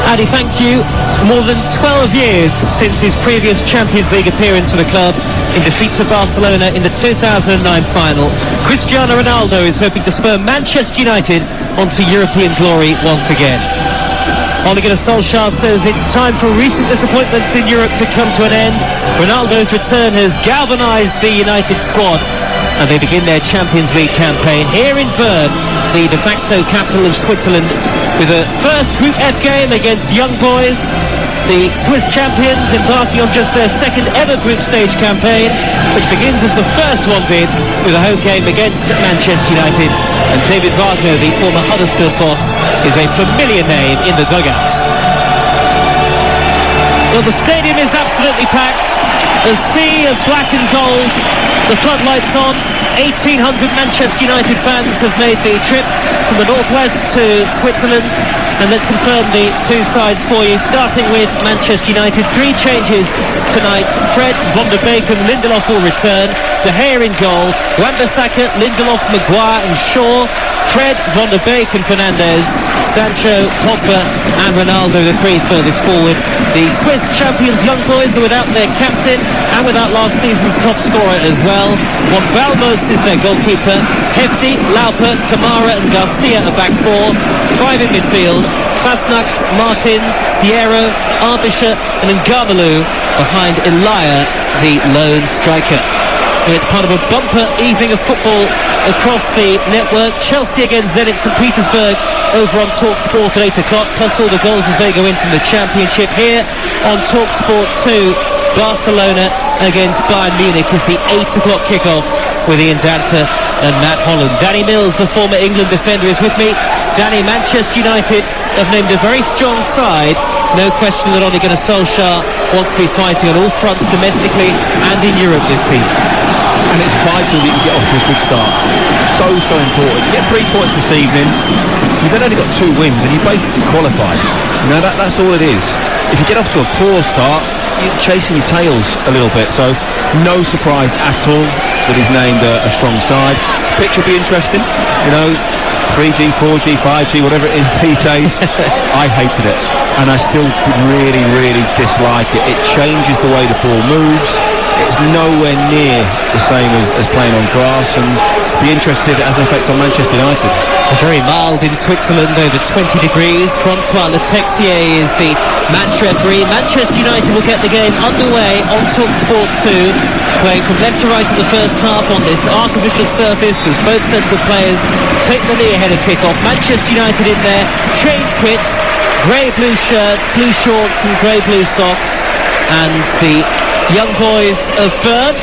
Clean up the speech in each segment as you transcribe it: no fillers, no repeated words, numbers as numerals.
Adi, thank you. More than 12 years since his previous Champions League appearance for the club in defeat to Barcelona in the 2009 final, Cristiano Ronaldo is hoping to spur Manchester United onto European glory once again. Ole Gunnar Solskjaer says it's time for recent disappointments in Europe to come to an end. Ronaldo's return has galvanised the United squad, and they begin their Champions League campaign here in Bern, the de facto capital of Switzerland, with a first Group F game against Young Boys. The Swiss champions embarking on just their second ever group stage campaign, which begins as the first one did with a home game against Manchester United. And David Wagner, the former Huddersfield boss, is a familiar name in the dugout. Well, the stadium is absolutely packed. A sea of black and gold. The floodlights on. 1,800 Manchester United fans have made the trip from the northwest to Switzerland. And let's confirm the two sides for you, starting with Manchester United. 3 changes tonight. Fred, Van der Beek and Lindelof will return. De Gea in goal. Wan-Bissaka, Lindelof, Maguire and Shaw. Fred, Van der Beek and Fernandes. Sancho, Pogba and Ronaldo, the 3 furthest forward. The Swiss champions Young Boys are without their captain and without last season's top scorer as well. Juan Balmos is their goalkeeper. Hefti, Lauper, Kamara and Garcia are back 4. 5 in midfield. Fasnacht, Martins, Sierra, Arbisher and Ngamalu behind Elia, the lone striker. And it's part of a bumper evening of football across the network. Chelsea against Zenit St. Petersburg over on TalkSport at 8 o'clock, plus all the goals as they go in from the Championship. Here on TalkSport 2, Barcelona against Bayern Munich is the 8 o'clock kickoff with Ian Danter and Matt Holland. Danny Mills, the former England defender, is with me. Danny, Manchester United have named a very strong side. No question that Ole Gunnar Solskjaer wants to be fighting on all fronts domestically and in Europe this season. And it's vital that you get off to a good start. So important. You get 3 points this evening, you've then only got 2 wins and you're basically qualified. You know, that's all it is. If you get off to a poor start, you're chasing your tails a little bit. So no surprise at all that he's named a strong side. Pitch will be interesting, you know, 3G, 4G, 5G, whatever it is these days. I hated it, and I still really, really dislike it. It changes the way the ball moves. It's nowhere near the same as playing on grass, and be interested if it has an effect on Manchester United. Very mild in Switzerland, over 20 degrees. Francois Letexier is the match referee. Manchester United will get the game underway on TalkSport 2, playing from left to right in the first half on this artificial surface as both sets of players take the knee ahead of kick-off. Manchester United in their change kits, grey-blue shirts, blue shorts and grey-blue socks, and the Young Boys of Bern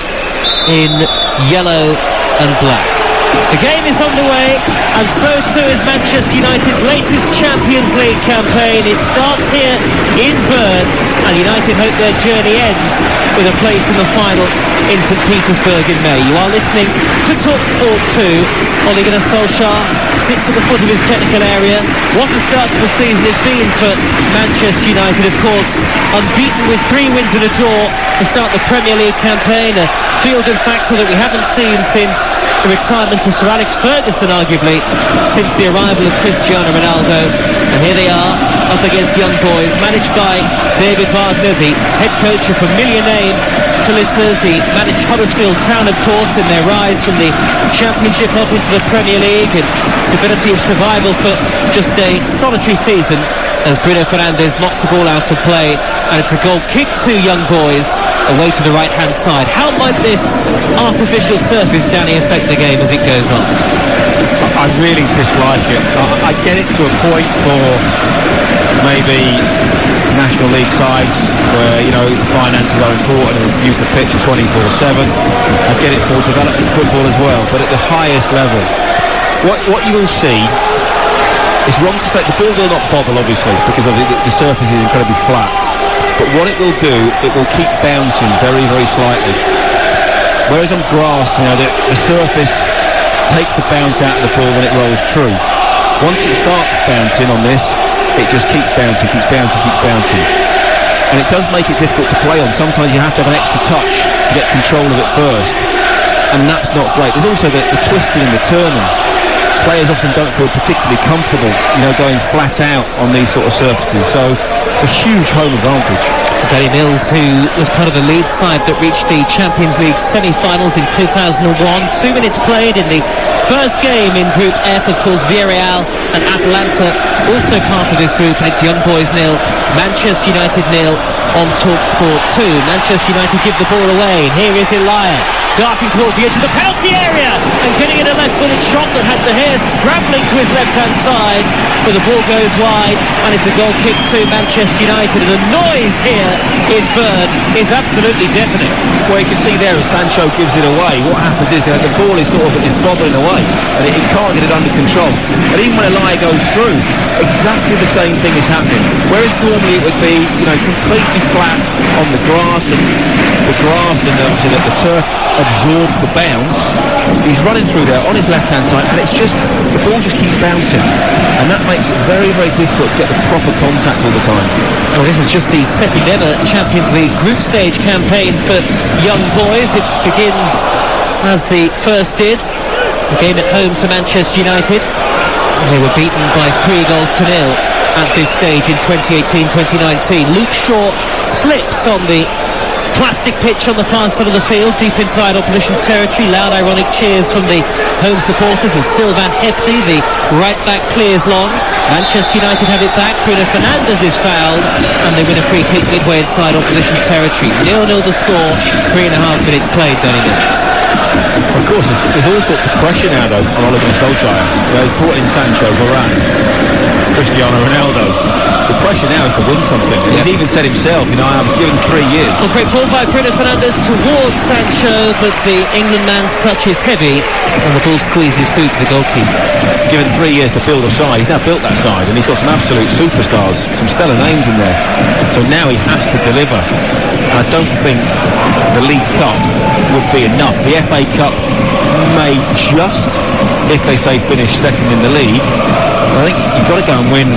in yellow and black. The game is underway, and so too is Manchester United's latest Champions League campaign. It starts here in Bern, and United hope their journey ends with a place in the final in St. Petersburg in May. You are listening to TalkSport 2. Ole Gunnar Solskjaer sits at the foot of his technical area. What a start to the season it's been for Manchester United, of course. Unbeaten with 3 wins and a draw to start the Premier League campaign. A feel-good factor that we haven't seen since the retirement of Sir Alex Ferguson, arguably, since the arrival of Cristiano Ronaldo. And here they are, up against Young Boys, managed by David Wagner, the head coach, a familiar name to listeners. He managed Huddersfield Town, of course, in their rise from the Championship up into the Premier League, and stability of survival for just a solitary season as Bruno Fernandes knocks the ball out of play, and it's a goal kick to Young Boys away to the right-hand side. How might this artificial surface, Danny, affect the game as it goes on? I really dislike it. I get it to a point for maybe National League sides where, you know, finances are important and use the pitch 24/7. I get it for development football as well, but at the highest level, what you will see, it's wrong to say the ball will not bobble, obviously, because of the surface is incredibly flat. But what it will do, it will keep bouncing very, very slightly. Whereas on grass, you know, the surface takes the bounce out of the ball when it rolls true. Once it starts bouncing on this, it just keeps bouncing, keeps bouncing, keeps bouncing. And it does make it difficult to play on. Sometimes you have to have an extra touch to get control of it first. And that's not great. There's also the twisting and the turning. players often don't feel particularly comfortable, going flat out on these sort of surfaces. So it's a huge home advantage. Danny Mills, who was part of the Leeds side that reached the Champions League semi-finals in 2001. 2 minutes played in the first game in Group F. Of course, Villarreal and Atalanta also part of this group, and it's Young Boys 0, Manchester United 0 on TalkSport 2. Manchester United give the ball away, and here is Elia darting towards the edge of the penalty area and getting in a left-footed shot that had De Gea scrambling to his left-hand side, but the ball goes wide, and it's a goal kick to Manchester United, and the noise here in Bern is absolutely deafening. Well, you can see there as Sancho gives it away, what happens is the ball is bobbling away, and it can't get it under control. And even when Elia goes through, exactly the same thing is happening. Whereas normally it would be, completely flat on the grass, and obviously the turf absorbs the bounce. He's running through there on his left-hand side, and the ball just keeps bouncing, and that makes it very, very difficult to get the proper contact all the time. Well, this is just the second ever Champions League group stage campaign for Young Boys. It begins as the first did, a game at home to Manchester United. They were beaten by 3-0 at this stage in 2018-2019. Luke Shaw slips on the plastic pitch on the far side of the field, deep inside opposition territory. Loud ironic cheers from the home supporters as Sylvain Hefti, the right back, clears long. Manchester United have it back. Bruno Fernandes is fouled, and they win a free kick midway inside opposition territory. 0-0 the score, 3.5 minutes played, Danny Mills. Of course, there's all sorts of pressure now, though, on Ole Gunnar Solskjaer. He's brought in Sancho, Varane, Cristiano Ronaldo. The pressure now is to win something. He's even said himself, I was given 3 years. Well, great ball by Bruno Fernandes towards Sancho, but the England man's touch is heavy, and the ball squeezes through to the goalkeeper. Given 3 years to build a side, he's now built that side, and he's got some absolute superstars, some stellar names in there. So now he has to deliver. And I don't think the League Cup would be enough. The FA Cup may just, if they say finish second in the league, I think you've got to go and win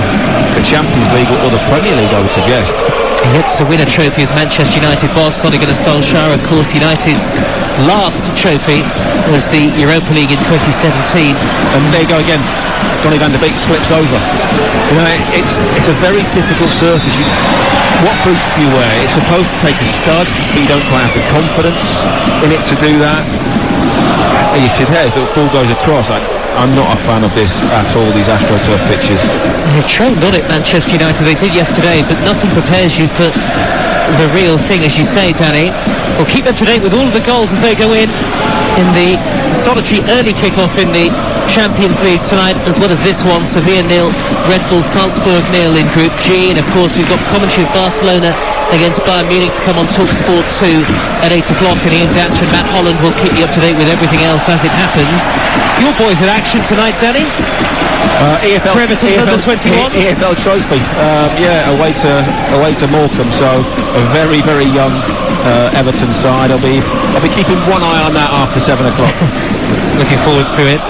the Champions League or the Premier League, I would suggest. Yet to win a trophy as Manchester United boss, Ole Gunnar Solskjaer. Of course, United's last trophy was the Europa League in 2017. And there you go again. Donny van de Beek slips over. It's a very difficult surface. What boots do you wear? It's supposed to take a stud, but you don't quite have the confidence in it to do that. And you see there, as the ball goes across, I'm not a fan of this at all, these AstroTurf pitches. They've trained on it, Manchester United. They did yesterday, but nothing prepares you for the real thing, as you say, Danny. We'll keep up to date with all of the goals as they go in the solitary early kick-off in the Champions League tonight, as well as this one. Sevilla 0, Red Bull Salzburg 0 in Group G. And of course we've got commentary of Barcelona against Bayern Munich to come on TalkSport 2 at 8 o'clock, and Ian Dancer and Matt Holland will keep you up to date with everything else as it happens. Your boys in action tonight, Danny? EFL Under 21. EFL trophy, away to Morecambe. So a very, very young Everton side. I'll be keeping one eye on that after 7 o'clock. Looking forward to it.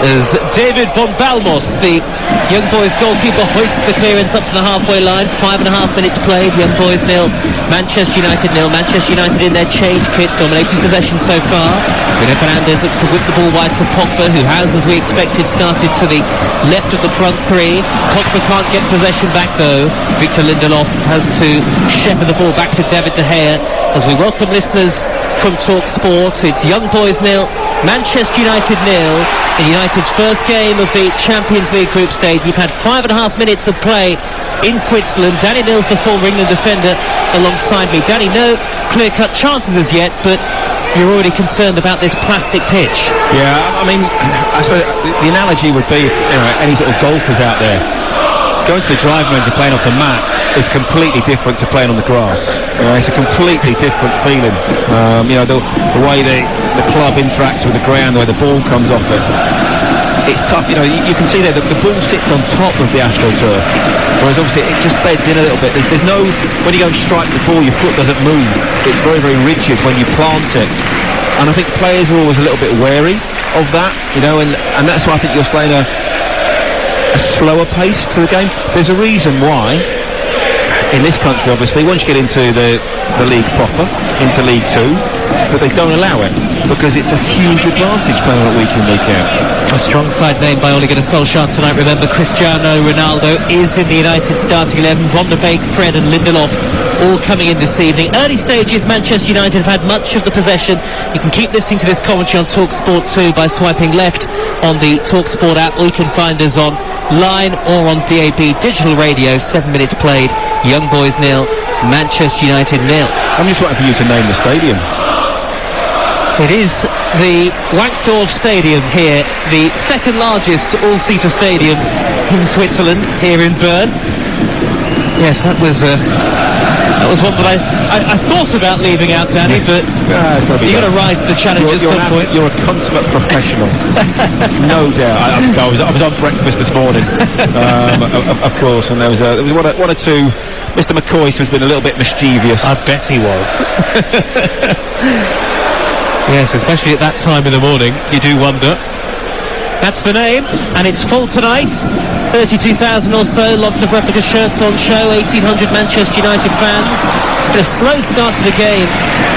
As David von Balmos, the Young Boys goalkeeper, hoists the clearance up to the halfway line. 5.5 minutes played. Young Boys 0, Manchester United 0. Manchester United in their change kit, dominating possession so far. Bruno Fernandes looks to whip the ball wide to Pogba, who has, as we expected, started to the left of the front three. Pogba can't get possession back though. Victor Lindelof has to shepherd the ball back to David De Gea. As we welcome listeners from TalkSport, it's Young Boys 0, Manchester United 0 in United's first game of the Champions League group stage. We've had 5.5 minutes of play in Switzerland. Danny Mills, the former England defender, alongside me. Danny, no clear-cut chances as yet, but you're already concerned about this plastic pitch. Yeah, I suppose the analogy would be, any sort of golfers out there going to the drive range and playing off the mat is completely different to playing on the grass. It's a completely different feeling. The way the club interacts with the ground, the way the ball comes off it. It's tough. You can see there that the ball sits on top of the AstroTurf, whereas obviously it just beds in a little bit. There's no, when you go and strike the ball, your foot doesn't move. It's very, very rigid when you plant it. And I think players are always a little bit wary of that, and that's why I think you're playing a slower pace to the game. There's a reason why in this country, obviously, once you get into the league proper, into League 2, but they don't allow it. because it's a huge advantage playing on it week in, week out. A strong side named by Ole Gunnar Solskjaer tonight. Remember, Cristiano Ronaldo is in the United starting 11. Van der Beek, Fred and Lindelof all coming in this evening. Early stages, Manchester United have had much of the possession. You can keep listening to this commentary on TalkSport 2 by swiping left on the TalkSport app, or you can find us on line or on DAB digital radio. 7 minutes played, Young Boys 0, Manchester United 0. I'm just waiting for you to name the stadium. It is the Wankdorf Stadium here, the second largest all-seater stadium in Switzerland, here in Bern. Yes, that was one that I thought about leaving out, Danny, but you've got to rise to the challenge at some point. You're a consummate professional. No doubt. I was on breakfast this morning, of course, and there was one or two. Mr. McCoy has been a little bit mischievous. I bet he was. Yes, especially at that time in the morning, you do wonder. That's the name, and it's full tonight. 32,000 or so, lots of replica shirts on show, 1,800 Manchester United fans. But a slow start to the game,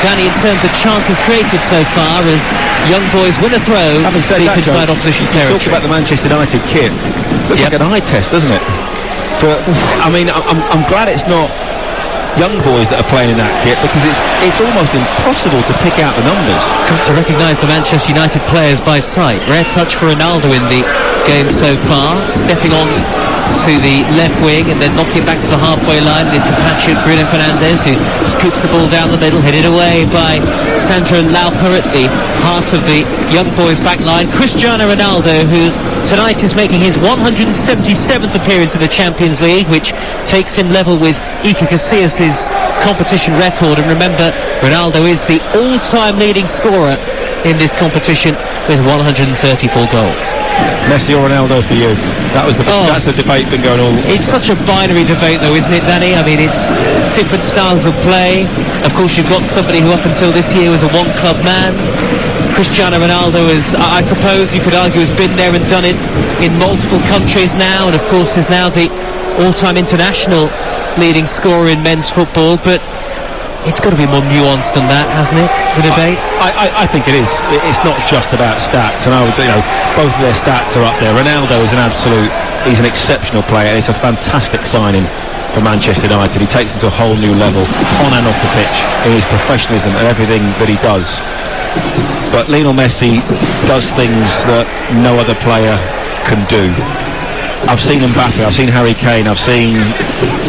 Danny, in terms of chances created so far, as Young Boys win a throw deep inside opposition territory. You talk about the Manchester United kit. Looks like an eye test, doesn't it? But I mean, I'm glad it's not Young Boys that are playing in that kit, because it's almost impossible to pick out the numbers. Got to recognise the Manchester United players by sight. Rare touch for Ronaldo in the game so far, stepping on to the left wing and then knocking it back to the halfway line. His compatriot Bruno Fernandes, who scoops the ball down the middle, headed away by Sandro Lauper at the heart of the Young Boys back line. Cristiano Ronaldo, who tonight is making his 177th appearance in the Champions League, which takes him level with Iker Casillas' competition record. And remember, Ronaldo is the all-time leading scorer in this competition with 134 goals. Messi or Ronaldo for you? That's the debate been going on. It's such a binary debate though, isn't it, Danny? I mean, it's different styles of play. Of course, you've got somebody who up until this year was a one-club man. Cristiano Ronaldo is, I suppose you could argue, has been there and done it in multiple countries now, and of course is now the all-time international leading scorer in men's football. But it's got to be more nuanced than that, hasn't it, the debate? I think it is. It's not just about stats, and I would say, both of their stats are up there. Ronaldo is he's an exceptional player. It's a fantastic signing for Manchester United. He takes them to a whole new level, on and off the pitch, in his professionalism and everything that he does. But Lionel Messi does things that no other player can do. I've seen Mbappe, I've seen Harry Kane, I've seen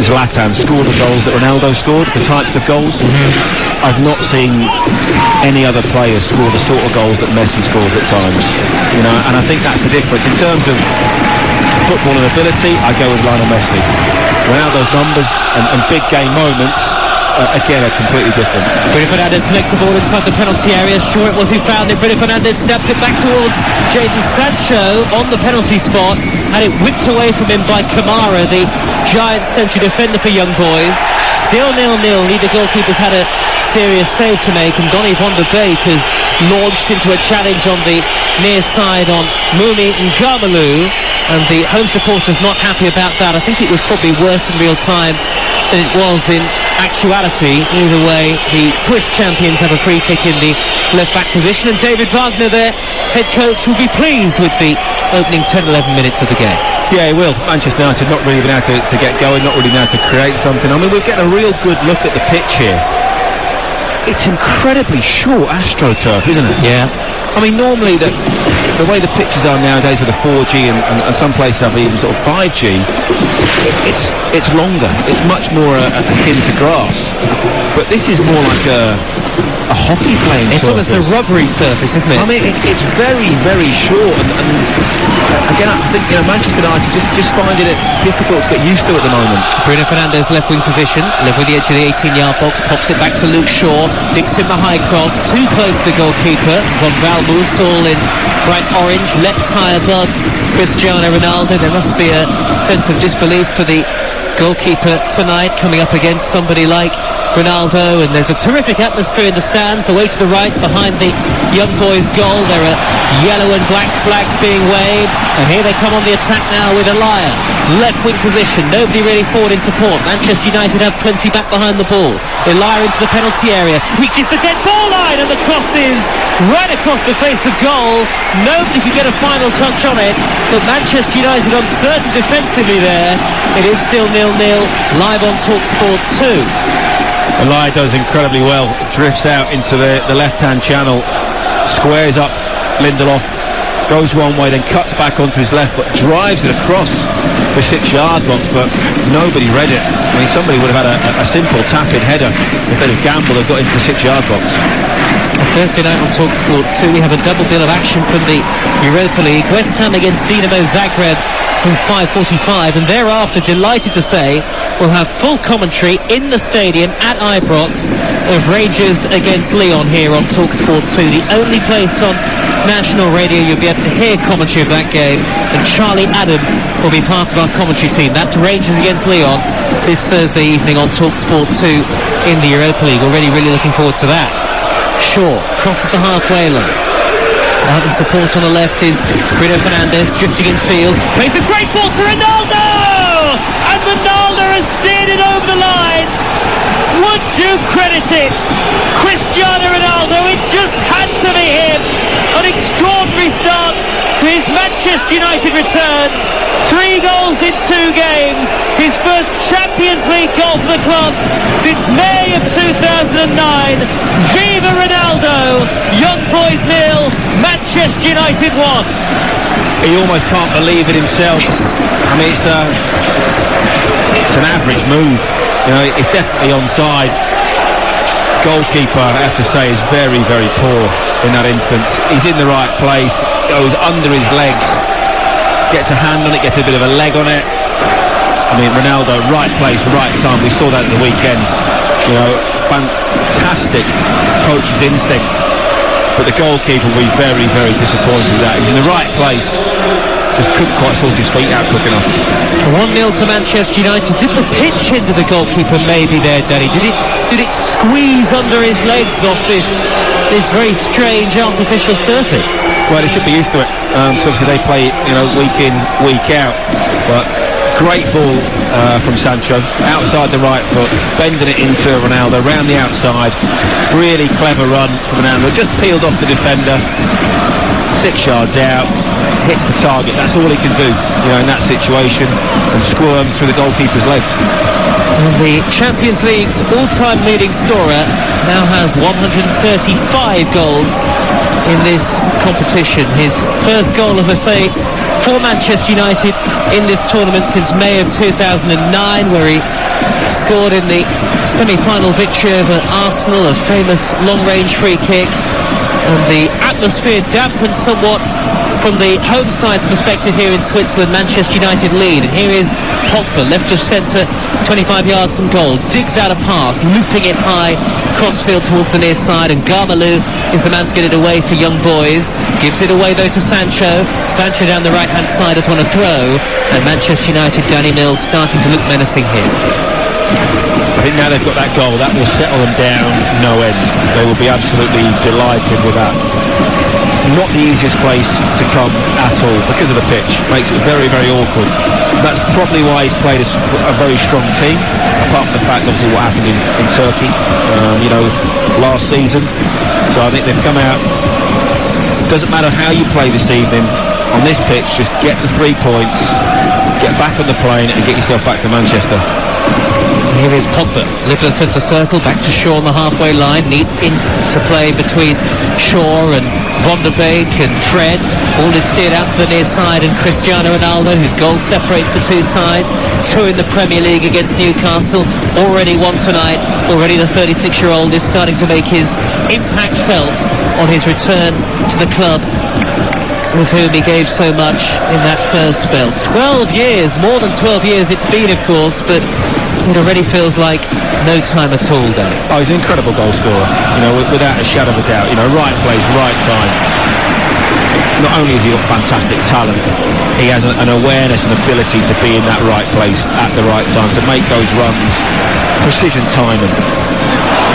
Zlatan score the goals that Ronaldo scored, the types of goals. I've not seen any other player score the sort of goals that Messi scores at times. And I think that's the difference. In terms of football and ability, I go with Lionel Messi. Ronaldo's numbers and big game moments, again, are completely different. Bruno Fernandes collects the ball inside the penalty area. Sure, it was who found it. Bruno Fernandes steps it back towards Jadon Sancho on the penalty spot. Had it whipped away from him by Kamara, the giant central defender for Young Boys. Still 0-0. Neither goalkeeper's had a serious save to make, and Donny van der Beek has launched into a challenge on the near side on Mouni Ngamalu, and the home supporters not happy about that. I think it was probably worse in real time than it was in actuality. Either way, the Swiss champions have a free kick in the left-back position, and David Wagner, their head coach, will be pleased with the opening 10-11 minutes of the game. Yeah, he will. Manchester United not really been able to get going, not really been able to create something. I mean, we're getting a real good look at the pitch here. It's incredibly short AstroTurf, isn't it? Yeah. I mean, normally the way the pitches are nowadays with the 4G and some places have even sort of 5G, it's longer. It's much more akin to grass. But this is more like a hockey playing surface. It's almost a rubbery surface, isn't it? I mean, it's very, very short. And again, I think Manchester United just finding it difficult to get used to at the moment. Bruno Fernandes left wing position, left with the edge of the 18-yard box, pops it back to Luke Shaw, digs in the high cross, too close to the goalkeeper. Von Valmus, all in bright orange, leapt high above Cristiano Ronaldo. There must be a sense of disbelief for the goalkeeper tonight, coming up against somebody like Ronaldo, and there's a terrific atmosphere in the stands. Away to the right, behind the young boys' goal, there are yellow and black flags being waved, and here they come on the attack now with Elia. Left wing position, nobody really forward in support. Manchester United have plenty back behind the ball. Elia into the penalty area, reaches the dead ball line, and the cross is right across the face of goal. Nobody could get a final touch on it, but Manchester United uncertain defensively there. It is still 0-0, live on TalkSport 2. Elia does incredibly well, drifts out into the left-hand channel, squares up Lindelof, goes one way, then cuts back onto his left, but drives it across the 6-yard box, but nobody read it. I mean, somebody would have had a simple tap-in header if they'd have gambled and got into the 6-yard box. Thursday night on TalkSport 2, we have a double bill of action from the Europa League. West Ham against Dinamo Zagreb from 5:45, and thereafter, delighted to say, we'll have full commentary in the stadium at Ibrox of Rangers against Lyon here on TalkSport 2, the only place on national radio you'll be able to hear commentary of that game, and Charlie Adam will be part of our commentary team. That's Rangers against Lyon this Thursday evening on TalkSport 2 in the Europa League. Already really looking forward to that. Shaw crosses the halfway line. Out in support on the left is Bruno Fernandes, drifting in field, plays a great ball to Ronaldo, and Ronaldo has steered it over the line. Would you credit it? Cristiano Ronaldo, it just had to be him. An extraordinary start to his Manchester United return. 3 goals in 2 games. His first Champions League goal for the club since May of 2009. Viva Ronaldo! Young boys 0, Manchester United 1. He almost can't believe it himself. I mean, it's an average move. You know, it's definitely onside. Goalkeeper, I have to say, is very, very poor in that instance. He's in the right place, goes under his legs, gets a hand on it, gets a bit of a leg on it. I mean, Ronaldo, right place, right time. We saw that at the weekend. You know, fantastic coach's instinct. But the goalkeeper will be very, very disappointed with that. He's in the right place, just couldn't quite sort his feet out quick enough. 1-0 to Manchester United. Did the pitch into the goalkeeper maybe there, Danny? Did it squeeze under his legs off this very strange artificial surface? Well, they should be used to it. So obviously they play it, you know, week in, week out. But great ball from Sancho, outside the right foot, bending it into Ronaldo, round the outside. Really clever run from Ronaldo. Just peeled off the defender, 6 yards out, hits the target. That's all he can do, you know, in that situation, and squirms through the goalkeeper's legs. And the Champions League's all-time leading scorer now has 135 goals in this competition. His first goal, as I say, for Manchester United in this tournament since May of 2009, where he scored in the semi-final victory over Arsenal, a famous long-range free kick. And the atmosphere dampened somewhat from the home side's perspective here in Switzerland. Manchester United lead, and here is Pogba, left of centre, 25 yards from goal, digs out a pass, looping it high, crossfield towards the near side, and Garmalou is the man to get it away for young boys. Gives it away though to Sancho. Sancho down the right hand side has won a throw, and Manchester United, Danny Mills, starting to look menacing here. I think now they've got that goal, that will settle them down no end. They will be absolutely delighted with that. Not the easiest place to come at all because of the pitch. Makes it very, very awkward. That's probably why he's played a very strong team, apart from the fact obviously what happened in Turkey, you know, last season. So I think they've come out. Doesn't matter how you play this evening on this pitch, just get the 3 points, get back on the plane and get yourself back to Manchester. Here is Pogba, little centre circle, back to Shaw on the halfway line, neat interplay between Shaw and Van der Beek and Fred. All is steered out to the near side, and Cristiano Ronaldo, whose goal separates the two sides. 2 in the Premier League against Newcastle, already 1 tonight. Already the 36-year-old is starting to make his impact felt on his return to the club, with whom he gave so much in that first spell. 12 years, more than 12 years it's been, of course, but it already feels like no time at all, Danny. Oh, he's an incredible goal scorer, you know, without a shadow of a doubt. You know, right place, right time. Not only has he got fantastic talent, he has an awareness and ability to be in that right place at the right time, to make those runs, precision timing.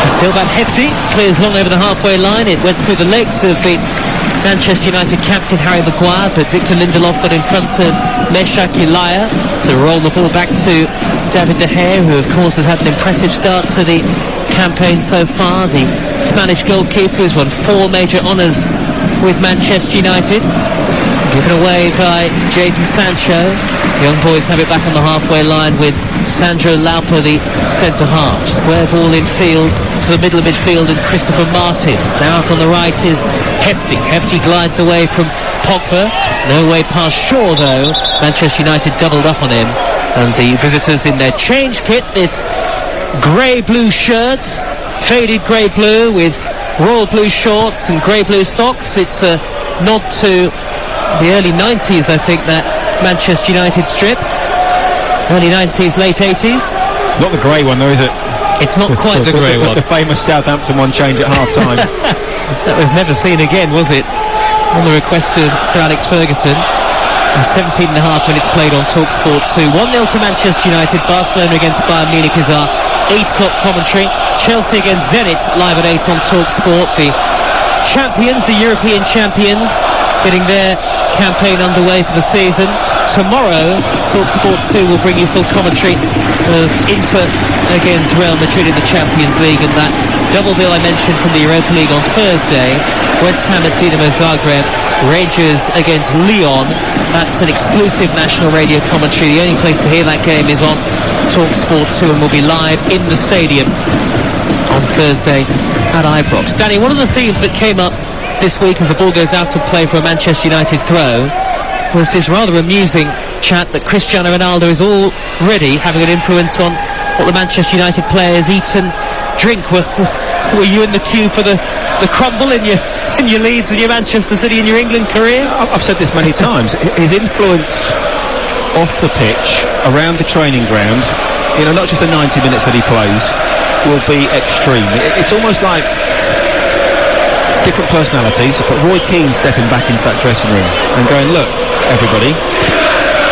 Still back Hefty, clears long over the halfway line. It went through the legs of the Manchester United captain Harry Maguire, but Victor Lindelof got in front of Meshak Ilaya to roll the ball back to David De Gea, who of course has had an impressive start to the campaign so far. The Spanish goalkeeper has won 4 major honours with Manchester United. Given away by Jadon Sancho. Young boys have it back on the halfway line with Sandro Lauper, the centre-half. Square ball in field to the middle of midfield, and Christopher Martins. Now out on the right is Hefty. Hefty glides away from Pogba. No way past Shaw though. Manchester United doubled up on him. And the visitors in their change kit, this grey-blue shirt, faded grey-blue with royal blue shorts and grey-blue socks. It's a nod to the early 90s, I think, that Manchester United strip. Early 90s, late 80s. It's not the grey one though, is it? It's not quite the grey one. The famous Southampton one change at half-time. That was never seen again, was it? On the request of Sir Alex Ferguson. And 17 and a half minutes played on TalkSport 2. 1-0 to Manchester United. Barcelona against Bayern Munich is our 8 o'clock commentary. Chelsea against Zenit live at 8 on TalkSport. The champions, the European champions, getting their campaign underway for the season. Tomorrow, TalkSport 2 will bring you full commentary of Inter against Real Madrid in the Champions League, and that double bill I mentioned from the Europa League on Thursday. West Ham at Dinamo Zagreb, Rangers against Lyon. That's an exclusive national radio commentary. The only place to hear that game is on TalkSport 2, and we'll be live in the stadium on Thursday at Ibrox. Danny, one of the themes that came up this week as the ball goes out to play for a Manchester United throw was this rather amusing chat that Cristiano Ronaldo is already having an influence on what the Manchester United players eat and drink. Were you in the queue for the crumble in your Leeds and your Manchester City and your England career? I've said this many times. His influence off the pitch, around the training ground, not just the 90 minutes that he plays, will be extreme. It's almost like different personalities, but Roy Keane stepping back into that dressing room and going, look, everybody,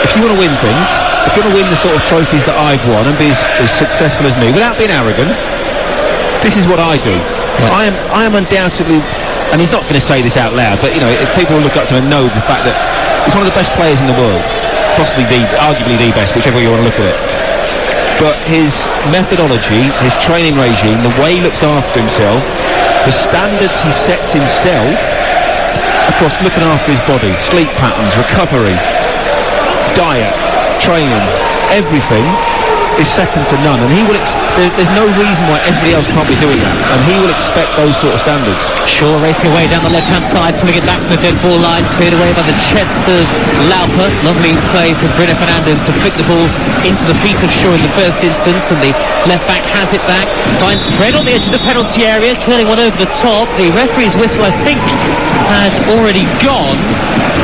if you want to win things, if you want to win the sort of trophies that I've won and be as successful as me, without being arrogant, this is what I do. Right. I am undoubtedly, and he's not going to say this out loud, but people will look up to him and know the fact that he's one of the best players in the world, possibly arguably the best, whichever way you want to look at it. But his methodology, his training regime, the way he looks after himself, the standards he sets himself across looking after his body, sleep patterns, recovery, diet, training, everything is second to none, and there's no reason why everybody else can't be doing that, and he will expect those sort of standards. Shaw racing away down the left-hand side, pulling it back from the dead ball line, cleared away by the chest of Lauper. Lovely play from Bruno Fernandes to flick the ball into the feet of Shaw in the first instance, and the left-back has it back, finds Fred on the edge of the penalty area, curling one over the top. The referee's whistle, I think, had already gone,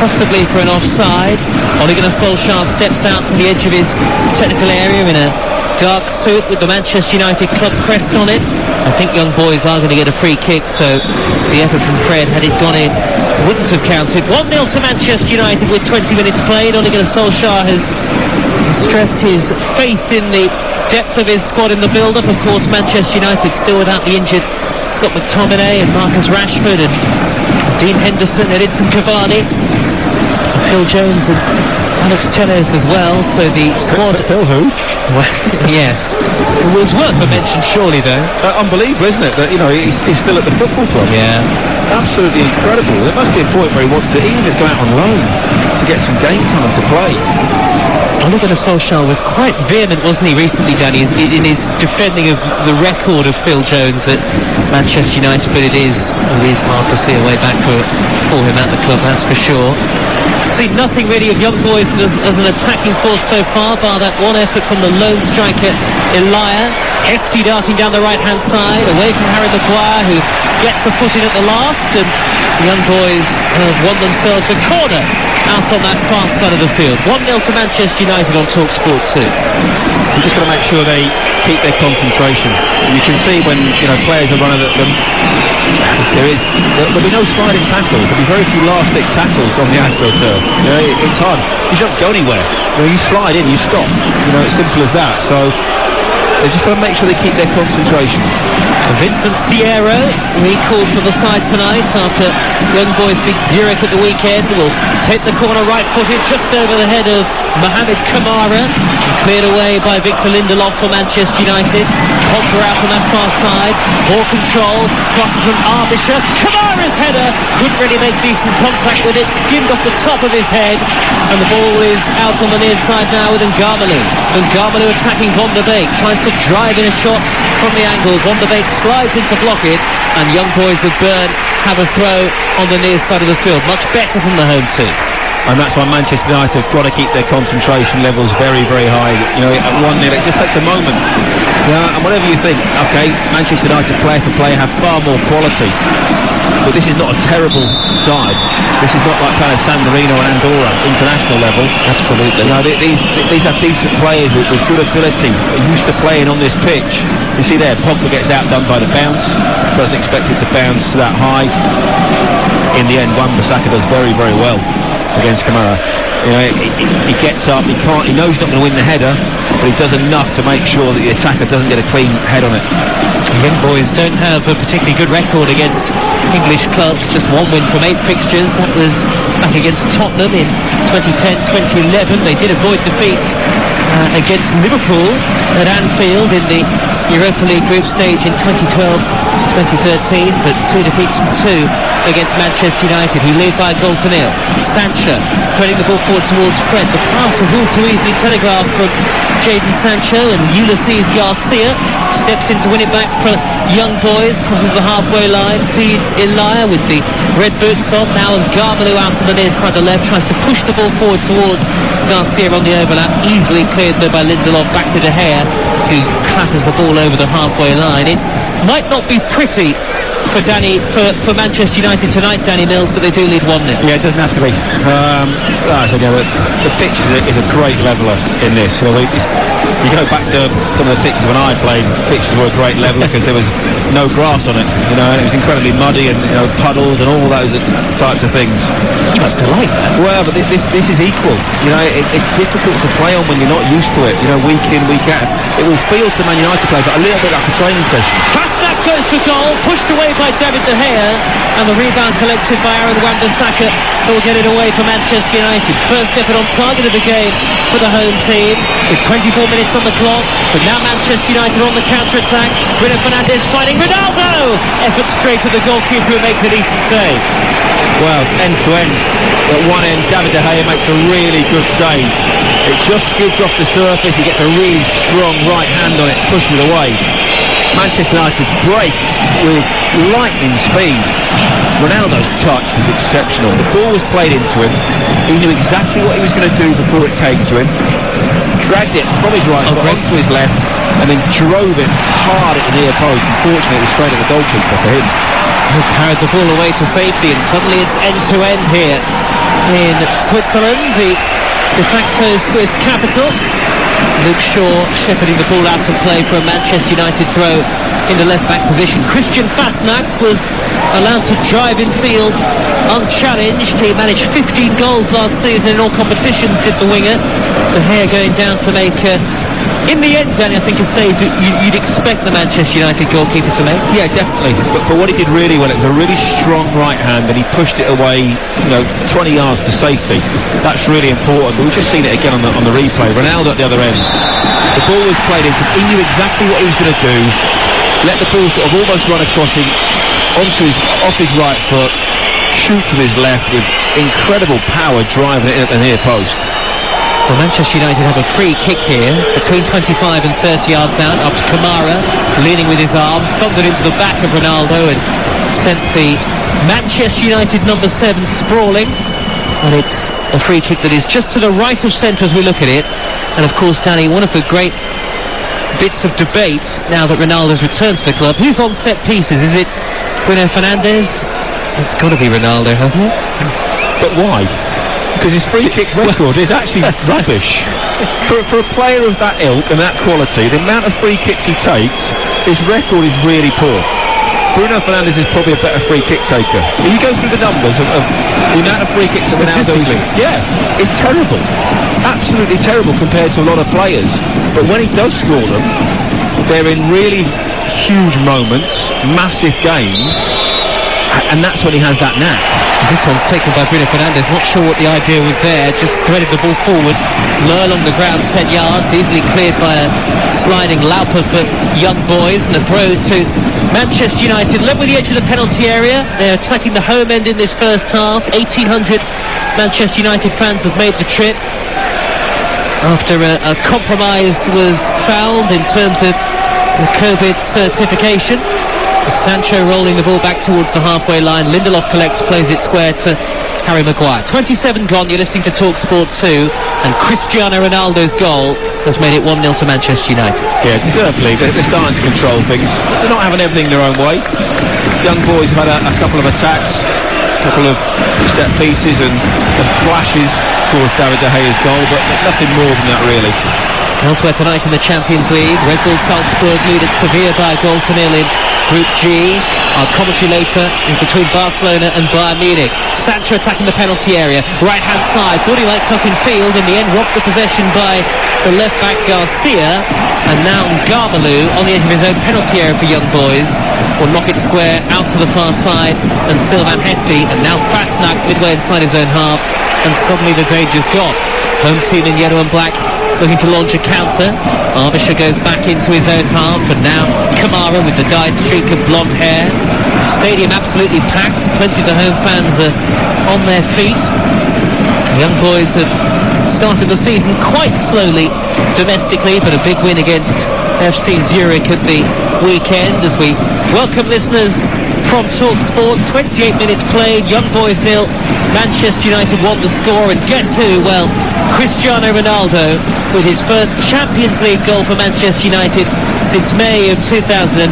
possibly for an offside. Ole Gunnar Solskjaer steps out to the edge of his technical area in a dark suit with the Manchester United club crest on it. I think young boys are going to get a free kick, so the effort from Fred, had it gone in, wouldn't have counted. 1-0 to Manchester United with 20 minutes played. Ole Gunnar Solskjaer has stressed his faith in the depth of his squad in the build-up. Of course, Manchester United still without the injured Scott McTominay and Marcus Rashford and Dean Henderson and Edinson Cavani, Phil Jones and Alex Telles as well. So the squad... Phil who? Well, yes. It was worth a mention, surely, though. Unbelievable, isn't it? That he's still at the football club. Yeah. Absolutely incredible. There must be a point where he wants to even just go out on loan to get some game time to play. Ole Gunnar Solskjaer was quite vehement, wasn't he, recently, Danny, in his defending of the record of Phil Jones at Manchester United, but it is hard to see a way back for him at the club, that's for sure. Seen nothing really of young boys as an attacking force so far, bar that one effort from the lone striker Ilaya. Hefty darting down the right-hand side, away from Harry Maguire, who gets a foot in at the last, and the young boys have won themselves a corner out on that far side of the field. 1-0 to Manchester United on TalkSport 2. You've just got to make sure they keep their concentration. You can see when players are running at them, there'll be no sliding tackles. There'll be very few last-ditch tackles on the AstroTurf. It's hard. You don't go anywhere. You slide in, you stop. It's simple as that. So they just got to make sure they keep their concentration. Vincent Sierra recalled to the side tonight after Young Boys beat Zurich at the weekend. Will take the corner right-footed just over the head of Mohamed Kamara, cleared away by Victor Lindelof for Manchester United. Pogba out on that far side, poor control, crossing from Arbisher. Kamara's header couldn't really make decent contact with it, skimmed off the top of his head, and the ball is out on the near side now with Ngamalo. Ngamalo attacking Van der Beek, tries to drive in a shot from the angle. Van der Beek slides in to block it, and Young Boys of Bern have a throw on the near side of the field. Much better from the home team. And that's why Manchester United have got to keep their concentration levels very, very high. You know, at 1-0, it just takes a moment. And whatever you think, okay, Manchester United player for player have far more quality. But this is not a terrible side. This is not like kind of San Marino and Andorra, international level. Absolutely. You know, these are decent players with good ability, used to playing on this pitch. You see there, Pogba gets outdone by the bounce. Doesn't expect it to bounce that high. In the end, Wan-Bissaka does very, very well against Kamara. You know, he gets up, he knows he's not going to win the header, but he does enough to make sure that the attacker doesn't get a clean head on it. Young Boys don't have a particularly good record against English clubs, just 1 win from 8 fixtures. That was back against Tottenham in 2010-2011. They did avoid defeat against Liverpool at Anfield in the Europa League group stage in 2012-2013, but 2 defeats from 2 against Manchester United, who lead by a goal to nil. Sancho threading the ball forward towards Fred. The pass was all too easily telegraphed from Jadon Sancho, and Ulysses Garcia steps in to win it back for Young Boys, crosses the halfway line, feeds Elia with the red boots on. Now Ngamalo out on the near side of the left, tries to push the ball forward towards Garcia on the overlap, easily cleared though by Lindelof, back to De Gea, who clatters the ball over the halfway line. It might not be pretty for Manchester United tonight, Danny Mills, but they do lead 1-0. Yeah, it doesn't have to be. The pitch is a great leveller in this. You go back to some of the pitches when I played, pitches were a great leveller because there was no grass on it, you know, and it was incredibly muddy and, you know, puddles and all those types of things. You must have liked that. Well, but this is equal. You know, it's difficult to play on when you're not used to it, you know, week in, week out. It will feel to the Man United players like a little bit like a training session. Fasnacht goes for goal, pushed away by David De Gea, and the rebound collected by Aaron Wan-Bissaka, who will get it away for Manchester United. First effort on target of the game for the home team, with 24 minutes on the clock, but now Manchester United on the counter-attack. Bruno Fernandes finding Ronaldo! Effort straight to the goalkeeper, who makes a decent save. Well, end-to-end, at one end, David De Gea makes a really good save. It just skids off the surface, he gets a really strong right hand on it, pushes it away. Manchester United break with lightning speed. Ronaldo's touch was exceptional. The ball was played into him. He knew exactly what he was going to do before it came to him. Dragged it from his right foot onto his left, and then drove it hard at the near post. Unfortunately, it was straight at the goalkeeper for him. He carried the ball away to safety, and suddenly it's end-to-end here in Switzerland, the de facto Swiss capital. Luke Shaw shepherding the ball out of play for a Manchester United throw in the left-back position. Christian Fasnacht was allowed to drive in field unchallenged. He managed 15 goals last season in all competitions, did the winger. De Gea going down to make, in the end, Danny, I think a save that you'd expect the Manchester United goalkeeper to make. Yeah, definitely. But what he did really well, it was a really strong right hand, and he pushed it away, 20 yards to safety. That's really important. But we've just seen it again on the replay. Ronaldo at the other end. The ball was played into him. He knew exactly what he was going to do. Let the ball sort of almost run across him off his right foot. Shoots with his left with incredible power, driving it in at the near post. Well, Manchester United have a free kick here, between 25 and 30 yards out, up to Kamara, leaning with his arm, thumped it into the back of Ronaldo and sent the Manchester United number 7 sprawling. And it's a free kick that is just to the right of centre as we look at it. And of course, Danny, one of the great bits of debate now that Ronaldo's returned to the club, who's on set pieces? Is it Bruno Fernandes? It's got to be Ronaldo, hasn't it? But why? Because his free kick record is actually rubbish. For a player of that ilk and that quality, the amount of free kicks he takes, his record is really poor. Bruno Fernandes is probably a better free kick taker. If you go through the numbers of the amount of free kicks that Ronaldo, it's terrible. Absolutely terrible compared to a lot of players. But when he does score them, they're in really huge moments, massive games, and that's when he has that knack. This one's taken by Bruno Fernandes. Not sure what the idea was there. Just threaded the ball forward. Low along the ground, 10 yards. Easily cleared by a sliding Lauper for Young Boys. And a throw to Manchester United. Level with the edge of the penalty area. They're attacking the home end in this first half. 1,800 Manchester United fans have made the trip after a compromise was found in terms of the COVID certification. Sancho rolling the ball back towards the halfway line. Lindelof collects, plays it square to Harry Maguire. 27 gone, you're listening to TalkSport 2, and Cristiano Ronaldo's goal has made it 1-0 to Manchester United. Yeah, deservedly. They're starting to control things. They're not having everything their own way. Young Boys have had a couple of attacks, a couple of set pieces and flashes towards David De Gea's goal, but nothing more than that really. Elsewhere tonight in the Champions League, Red Bull Salzburg lead at Sevilla by a goal to nil in Group G. Our commentary later is between Barcelona and Bayern Munich. Sancho attacking the penalty area, right hand side, thought he might cut in field, in the end robbed the possession by the left back Garcia, and now Garmalou on the edge of his own penalty area for Young Boys will knock it square out to the far side, and Sylvain Hefty, and now Fasnacht midway inside his own half, and suddenly the danger's gone. Home team in yellow and black looking to launch a counter. Arbisher goes back into his own half, and now Kamara with the dyed streak of blonde hair. Stadium absolutely packed. Plenty of the home fans are on their feet. Young Boys have started the season quite slowly domestically, but a big win against FC Zurich at the weekend as we welcome listeners from TalkSport. 28 minutes played, Young Boys 0, Manchester United won the score, and guess who? Well, Cristiano Ronaldo with his first Champions League goal for Manchester United since May of 2009,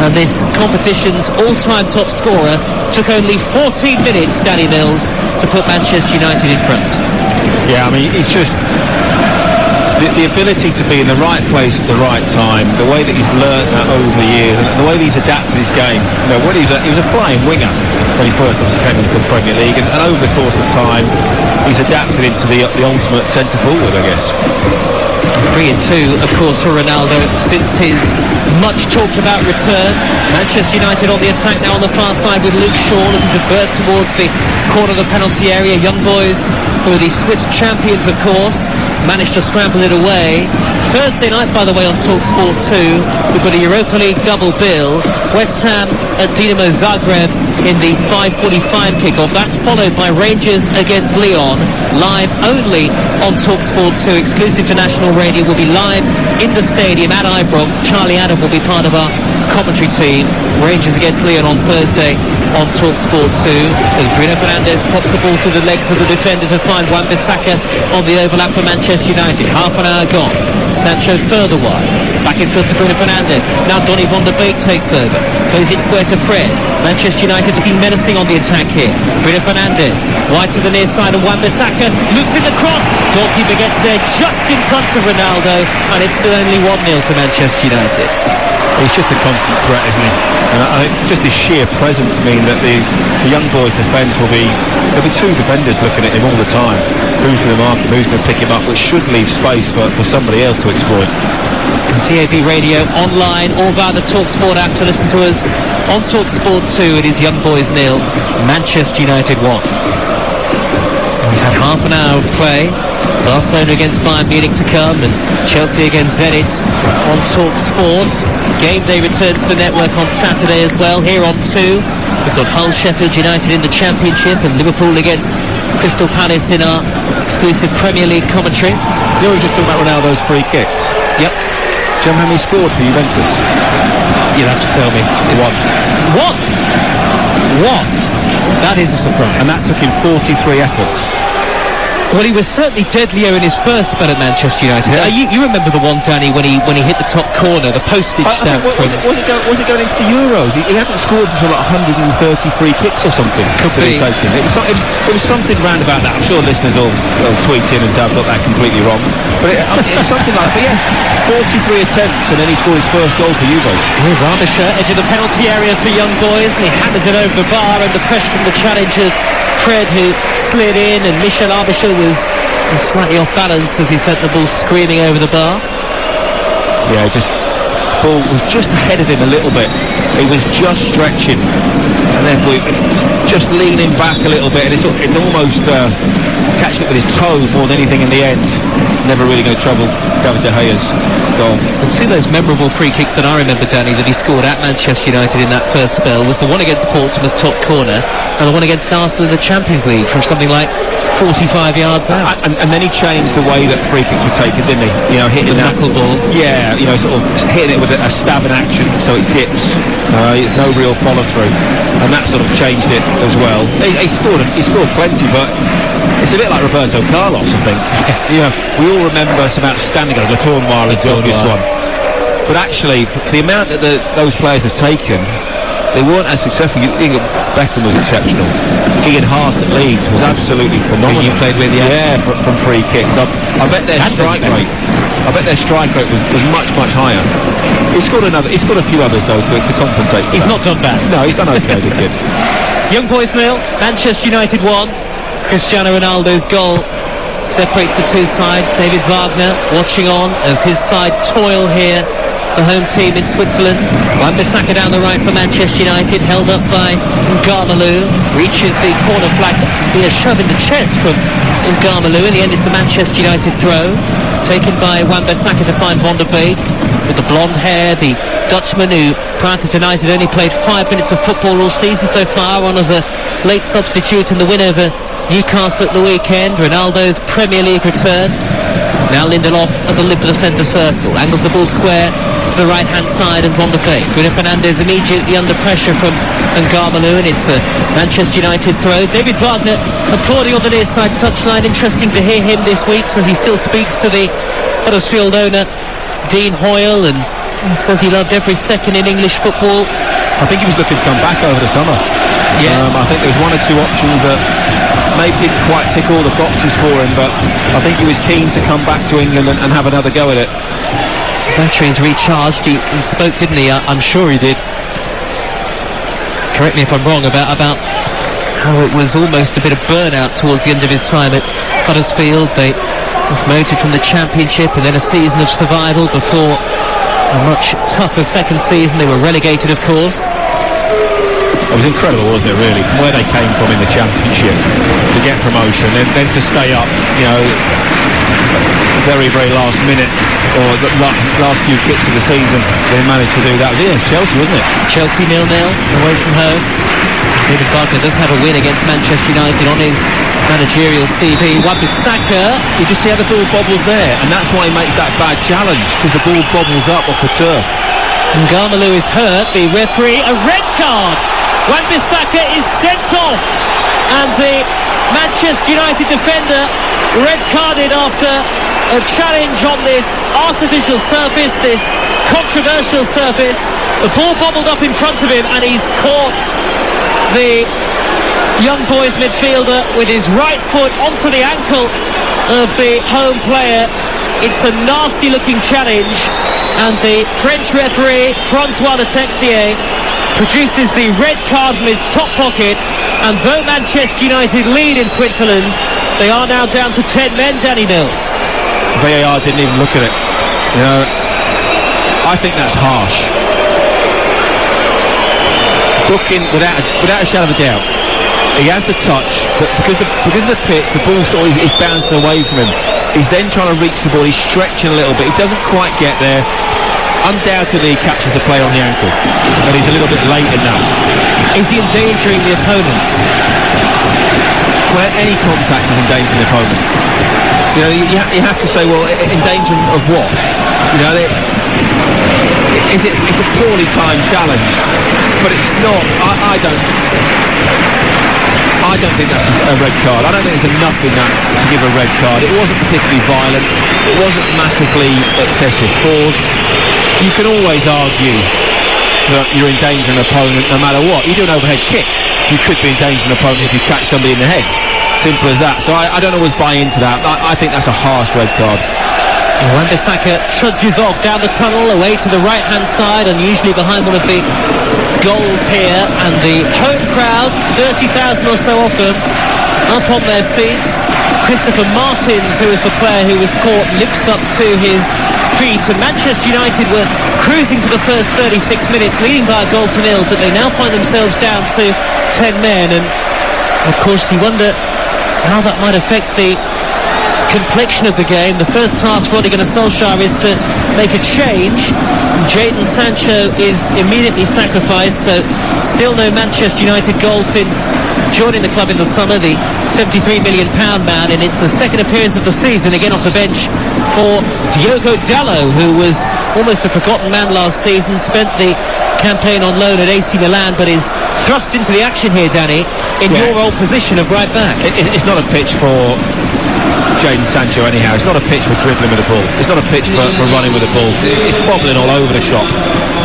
and this competition's all-time top scorer took only 14 minutes, Danny Mills, to put Manchester United in front. Yeah, I mean, it's just the ability to be in the right place at the right time, the way that he's learnt that over the years, and the way that he's adapted his game. You know, when he was a flying winger when he first came into the Premier League, and over the course of time, he's adapted into the ultimate centre forward, I guess. 3-2, of course, for Ronaldo since his much talked about return. Manchester United on the attack now on the far side with Luke Shaw looking to burst towards the corner of the penalty area. Young Boys, who are the Swiss champions, of course, managed to scramble it away. Thursday night, by the way, on TalkSport 2, we've got a Europa League double bill. West Ham at Dinamo Zagreb in the 5:45 kickoff. That's followed by Rangers against Lyon, live only on TalkSport 2, exclusive to National Radio. Will be live in the stadium at Ibrox. Charlie Adam will be part of our commentary team. Rangers against Lyon on Thursday on TalkSport 2 as Bruno Fernandes pops the ball through the legs of the defender to find Wan-Bissaka on the overlap for Manchester United. Half an hour gone. Sancho further wide. Back in field to Bruno Fernandes. Now Donny van de Beek takes over. Plays it square to Fred. Manchester United looking menacing on the attack here. Bruno Fernandes wide to the near side of Wan-Bissaka. Looks in the cross. Goalkeeper gets there just in front of Ronaldo, and it's still only 1-0 to Manchester United. He's just a constant threat, isn't he? And I think just his sheer presence mean that the Young Boys' defence there'll be two defenders looking at him all the time. Who's going to mark him, who's going to pick him up, which should leave space for somebody else to exploit. DAB Radio online or via the TalkSport app to listen to us on TalkSport 2. It is Young Boys 0, Manchester United 1. We've had half an hour of play. Barcelona against Bayern Munich to come, and Chelsea against Zenit on TalkSport. Game day returns to the network on Saturday as well. Here on 2, we've got Hull Sheffield United in the Championship and Liverpool against Crystal Palace in our exclusive Premier League commentary. You were just talking about Ronaldo's free kicks. Yep. Do you know how many he scored for Juventus? You'll have to tell me. One. That is a surprise. And that took him 43 efforts. Well, he was certainly deadlier in his first spell at Manchester United. Yeah. You remember the one, Danny, when he hit the top corner, the postage stamp. Was it going into the Euros? He hadn't scored until like 130 free kicks or something. Could be. Taken. It was something round about that. I'm sure listeners will tweet in and say I've got that completely wrong. But it was something like that. Yeah, 43 attempts, and then he scored his first goal for Juve. Here's Arbisher, edge of the penalty area for Young Boys, and he hammers it over the bar under pressure from the challenge of Fred, who slid in, and Michel Arbisher was slightly off balance as he sent the ball screaming over the bar. Yeah, just ball was just ahead of him a little bit. He was just stretching, and therefore just leaning back a little bit, and it's almost catching it with his toe more than anything in the end. Never really going to trouble David De Gea's goal. And two of those memorable free kicks that I remember, Danny, that he scored at Manchester United in that first spell was the one against Portsmouth top corner and the one against Arsenal in the Champions League from something like 45 yards out. And then he changed the way that free kicks were taken, didn't he? You know, hitting that knuckleball. Yeah, you know, sort of hitting it with a stabbing action so it dips. No real follow through, and that sort of changed it as well. He scored plenty, but it's a bit like Roberto Carlos, I think. You know, we all remember some outstanding goals. Le Tournoir is the obvious one, but actually, the amount that those players have taken, they weren't as successful. Beckham was exceptional. Ian Hart at Leeds was absolutely phenomenal. You played with, yeah, from free kicks. I bet their strike rate. I bet their strike rate was much higher. He scored a few others though to compensate. He's not done bad. No, he's done okay, the kid. Young Boys 0, Manchester United 1. Cristiano Ronaldo's goal separates the two sides. David Wagner watching on as his side toil here. The home team in Switzerland. Wan-Bissaka down the right for Manchester United, held up by Ngarmalu, reaches the corner flag. A shove in the chest from Ngarmalu. In the end, it's a Manchester United throw, taken by Wan-Bissaka to find Van der Beek with the blonde hair, the Dutchman who prior to tonight had only played 5 minutes of football all season so far, on as a late substitute in the win over Newcastle at the weekend. Ronaldo's Premier League return. Now Lindelof at the lip of the centre circle, angles the ball square to the right hand side, and Van der Beek. Bruno Fernandes immediately under pressure from Ngarmalu, and it's a Manchester United throw. David Wagner applauding on the near side touchline. Interesting to hear him this week, as he still speaks to the Huddersfield owner Dean Hoyle, and he says he loved every second in English football. I think he was looking to come back over the summer. Yeah. I think there was one or two options that maybe didn't quite tick all the boxes for him, but I think he was keen to come back to England and have another go at it. Batteries recharged. He spoke, didn't he? I'm sure he did. Correct me if I'm wrong about how it was almost a bit of burnout towards the end of his time at Huddersfield. They were promoted from the Championship and then a season of survival before a much tougher second season. They were relegated, of course. It was incredible, wasn't it, really, from where they came from in the Championship to get promotion, and then to stay up, you know, very last minute, or the last few kicks of the season, they managed to do that. Yeah, Chelsea, wasn't it? Chelsea 0-0 away from home. David Wagner does have a win against Manchester United on his managerial CV. Wan-Bissaka, You just see how the ball bobbles there, and that's why he makes that bad challenge, because the ball bobbles up off the turf. Ngarmalu is hurt. The referee, a red card. Wan-Bissaka is sent off, and the Manchester United defender red carded after a challenge on this artificial surface, this controversial surface. The ball bobbled up in front of him, and he's caught the Young Boys midfielder with his right foot onto the ankle of the home player. It's a nasty looking challenge, and the French referee Francois Le Texier produces the red card from his top pocket. And though Manchester United lead in Switzerland, they are now down to 10 men. Danny Mills. VAR didn't even look at it. You know, I think that's harsh. Booking without a shadow of a doubt. He has the touch, but because of the pitch, the ball sort of is bouncing away from him. He's then trying to reach the ball. He's stretching a little bit. He doesn't quite get there. Undoubtedly, he catches the player on the ankle, but he's a little bit late in that. Is he endangering the opponent? Well, any contact is endangering the opponent. You know, you have to say, well, endangering of what? You know, it's a poorly timed challenge, but it's not. I don't think that's a red card. I don't think there's enough in that to give a red card. It wasn't particularly violent. It wasn't massively excessive force. You can always argue that you're endangering an opponent no matter what. You do an overhead kick, you could be endangering an opponent if you catch somebody in the head. Simple as that. So I don't always buy into that. I think that's a harsh red card. Wan-Bissaka trudges off down the tunnel away to the right hand side, and usually behind one of the goals here, and the home crowd, 30,000 or so of them, up on their feet. Christopher Martins, who was the player who was caught, lips up to his feet, and Manchester United were cruising for the first 36 minutes, leading by a goal to nil, but they now find themselves down to 10 men, and of course you wonder how that might affect the complexion of the game. The first task for Ole Gunnar Solskjaer is to make a change. Jadon Sancho is immediately sacrificed, so still no Manchester United goal since joining the club in the summer, the £73 million man, and it's the second appearance of the season, again off the bench for Diogo Dalot, who was almost a forgotten man last season, spent the campaign on loan at AC Milan, but is thrust into the action here, Danny, in your old position of right back. It's not a pitch for Jadon Sancho anyhow. It's not a pitch for dribbling with the ball. It's not a pitch for running with the ball. It's bobbling all over the shop.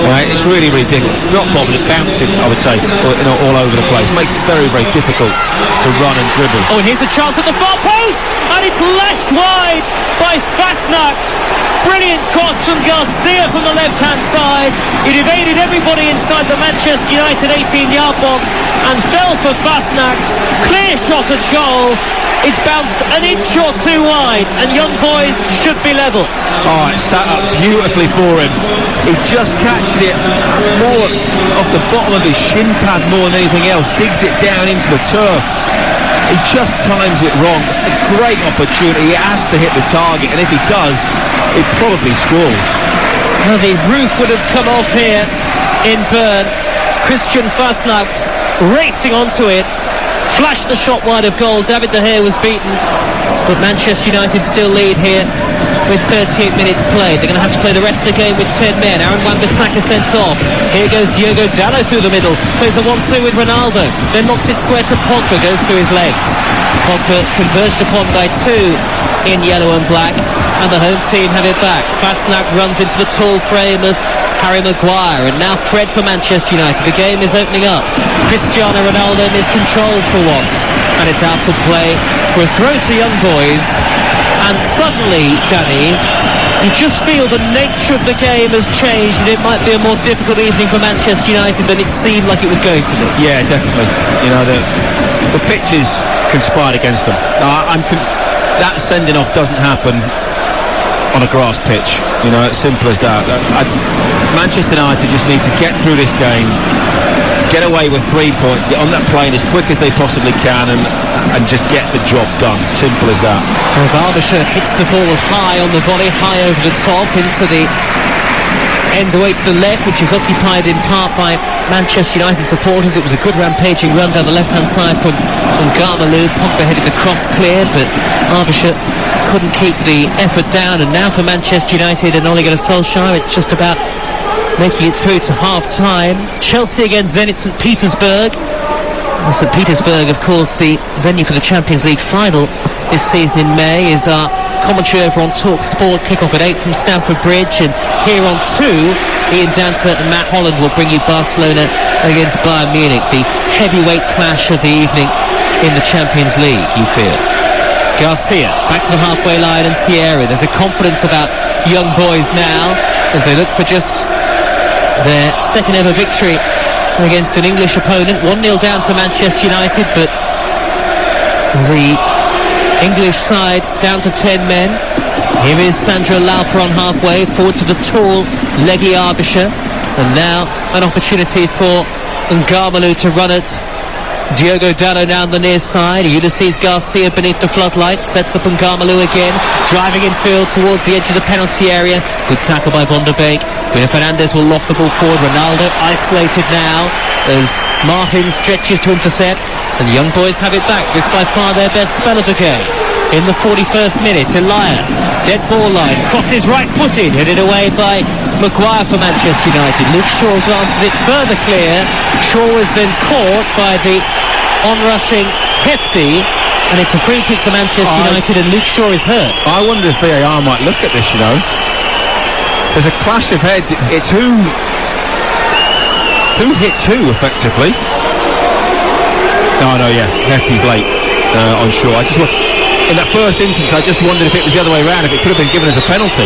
Right? It's really, really difficult. Not bobbling, bouncing, I would say, all over the place. It makes it very, very difficult to run and dribble. Oh, and here's a chance at the far post, and it's lashed wide by Fasnacht. Brilliant cross from Garcia from the left-hand side. It evaded everybody inside the Manchester United 18-yard box and fell for Fasnacht. Clear shot at goal. It's bounced an inch or two wide, and Young Boys should be level. Oh, it sat up beautifully for him. He just catches it more off the bottom of his shin pad more than anything else. Digs it down into the turf. He just times it wrong. A great opportunity. He has to hit the target, and if he does, it probably scores. Well, the roof would have come off here in Bern. Christian Fasnacht racing onto it. Flashed the shot wide of goal. David De Gea was beaten, but Manchester United still lead here with 38 minutes played. They're going to have to play the rest of the game with 10 men. Aaron Wan-Bissaka sent off. Here goes Diogo Dalot through the middle. Plays a 1-2 with Ronaldo. Then knocks it square to Pogba. Goes through his legs. Pogba converged upon by two in yellow and black, and the home team have it back. Fasnacht runs into the tall frame of Harry Maguire, and now Fred for Manchester United. The game is opening up. Cristiano Ronaldo miscontrols for once, and it's out of play for a throw to Young Boys. And suddenly, Danny, you just feel the nature of the game has changed, and it might be a more difficult evening for Manchester United than it seemed like it was going to be. Yeah, definitely. You know, the pitches conspired against them. That sending off doesn't happen on a grass pitch. You know, it's simple as that. Manchester United just need to get through this game, get away with 3 points, get on that plane as quick as they possibly can, and just get the job done. Simple as that. As Arbisher hits the ball high on the volley, high over the top into the end away to the left, which is occupied in part by Manchester United supporters. It was a good rampaging run down the left-hand side from Ngamalu. Pogba headed the cross clear, but Arbisher couldn't keep the effort down. And now for Manchester United and Ole Gunnar Solskjaer, it's just about making it through to half-time. Chelsea against Zenit St. Petersburg. And St. Petersburg, of course, the venue for the Champions League final this season in May, is our commentary over on Talk Sport. Kick-off at 8 from Stamford Bridge, and here on 2, Ian Danter and Matt Holland will bring you Barcelona against Bayern Munich, the heavyweight clash of the evening in the Champions League, you feel. Garcia back to the halfway line, and Sierra. There's a confidence about Young Boys now as they look for just their second ever victory against an English opponent. 1-0 down to Manchester United, but the English side down to 10 men. Here is Sandro Lauper on halfway, forward to the tall, leggy Arbisher, and now an opportunity for Ngamalu to run it. Diogo Dalot down the near side. Ulysses Garcia beneath the floodlights, sets up Ngamalu again, driving infield towards the edge of the penalty area. Good tackle by Van der Beek. Bruno Fernandes will loft the ball forward. Ronaldo isolated now as Martin stretches to intercept, and the Young Boys have it back. This by far their best spell of the game. In the 41st minute, Elia, dead ball line, crosses right-footed, headed away by Maguire for Manchester United. Luke Shaw glances it further clear. Shaw is then caught by the on-rushing Hefty, and it's a free kick to Manchester United, and Luke Shaw is hurt. I wonder if VAR might look at this, you know. There's a clash of heads. It's who hits who, effectively. No, yeah, Hefty's late on Shaw. In that first instance, I just wondered if it was the other way around, if it could have been given as a penalty.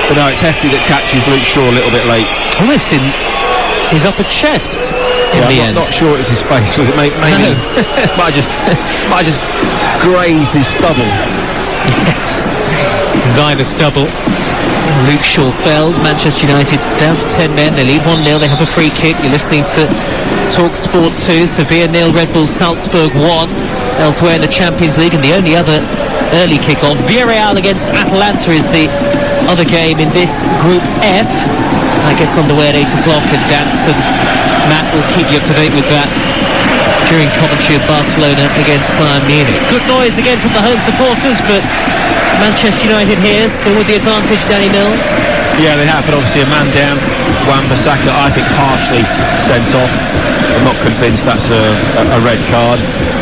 But no, it's Hefty that catches Luke Shaw a little bit late. Almost in his upper chest. in the I'm end. not sure it was his face, was it? Maybe No. might have just grazed his stubble. Yes. Designer stubble. Luke Shaw felled. Manchester United down to 10 men. They lead 1-0. They have a free kick. You're listening to Talk Sport 2. Sevilla 0, Red Bull Salzburg 1. Elsewhere in the Champions League, and the only other early kick-off, Villarreal against Atalanta is the other game in this Group F. That gets underway at 8 o'clock, and Dance and Matt will keep you up to date with that during commentary of Barcelona against Bayern Munich. Good noise again from the home supporters, but Manchester United here still with the advantage. Danny Mills. Yeah, they have, but obviously a man down. Wan-Bissaka, I think, harshly sent off. I'm not convinced that's a red card.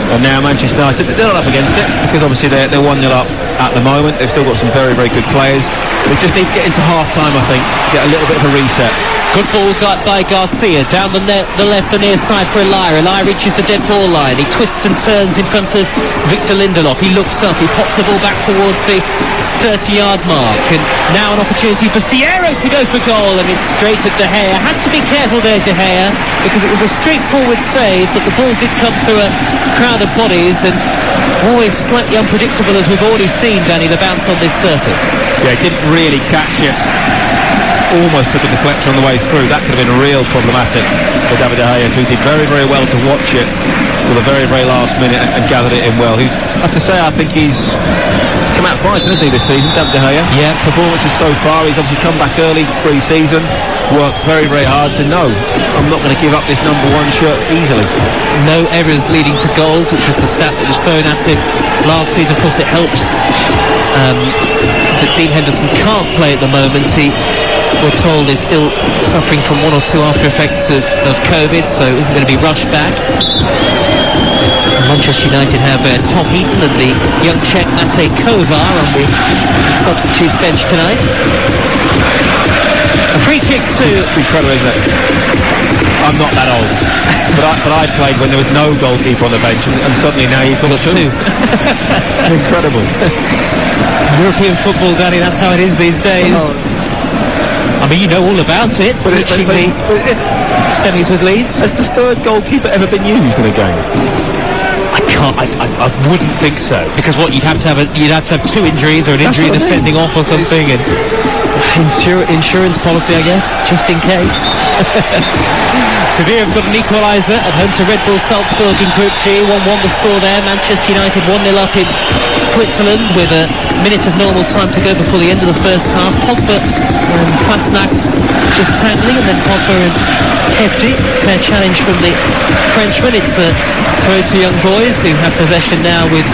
And now Manchester United, they're not up against it, because obviously they're 1-0 up at the moment. They've still got some very, very good players. They just need to get into half-time, I think, get a little bit of a reset. Good ball got by Garcia down the left, the near side for Elia. Elia reaches the dead ball line. He twists and turns in front of Victor Lindelof. He looks up, he pops the ball back towards the 30-yard mark, and now an opportunity for Sierra to go for goal, and it's straight at De Gea. Had to be careful there, De Gea, because it was a straightforward save, but the ball did come through a crowd of bodies, and always slightly unpredictable, as we've already seen, Danny, the bounce on this surface. Yeah, he didn't really catch it. Almost took a deflection on the way through. That could have been real problematic for David De Gea, so he did very, very well to watch it to the very, very last minute and gathered it in well. I have to say, I think he's come out fighting, hasn't he, this season, David De Gea? Yeah. Performances so far, he's obviously come back early pre-season, worked very, very hard, said no, I'm not going to give up this number 1 shirt easily. No errors leading to goals, which was the stat that was thrown at him last season. Of course, it helps that Dean Henderson can't play at the moment. We're told is still suffering from 1 or 2 after effects of COVID, so isn't going to be rushed back. Manchester United have Tom Heaton and the young Czech Ate Kovar on the substitutes bench tonight. A free kick to... It's incredible, isn't it? I'm not that old, but I played when there was no goalkeeper on the bench, and suddenly now you've got 2. Incredible. European football, Danny, that's how it is these days. I mean, you know all about it, But reaching the semis with Leeds. Has the 3rd goalkeeper ever been used in a game? I wouldn't think so, because you'd have to have 2 injuries, or an injury in the sending off or something, and insurance policy, I guess, just in case. Sevilla have got an equaliser at home to Red Bull Salzburg in Group G. 1-1 the score there. Manchester United 1-0 up in Switzerland with a minute of normal time to go before the end of the first half. Pogba and Fasnacht just tangling, and then Pogba and Hefty. Fair challenge from the Frenchman. It's a throw to young boys who have possession now, with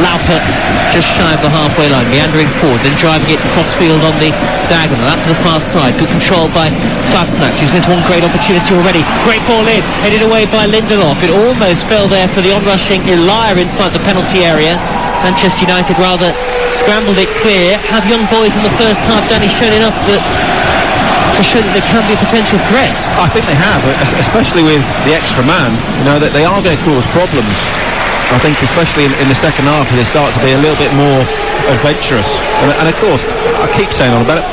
Lauper just shy of the halfway line, meandering forward, then driving it crossfield on the diagonal out to the far side. Good control by Fasnacht. He's missed one great opportunity already. Great ball in, headed away by Lindelof. It almost fell there for the onrushing Elia inside the penalty area. Manchester United rather scrambled it clear. Have young boys in the first half, Danny, shown enough to show that they can be a potential threat? I think they have, especially with the extra man. You know, that they are going to cause problems. I think especially in the second half, they start to be a little bit more adventurous. And of course, I keep saying on about it,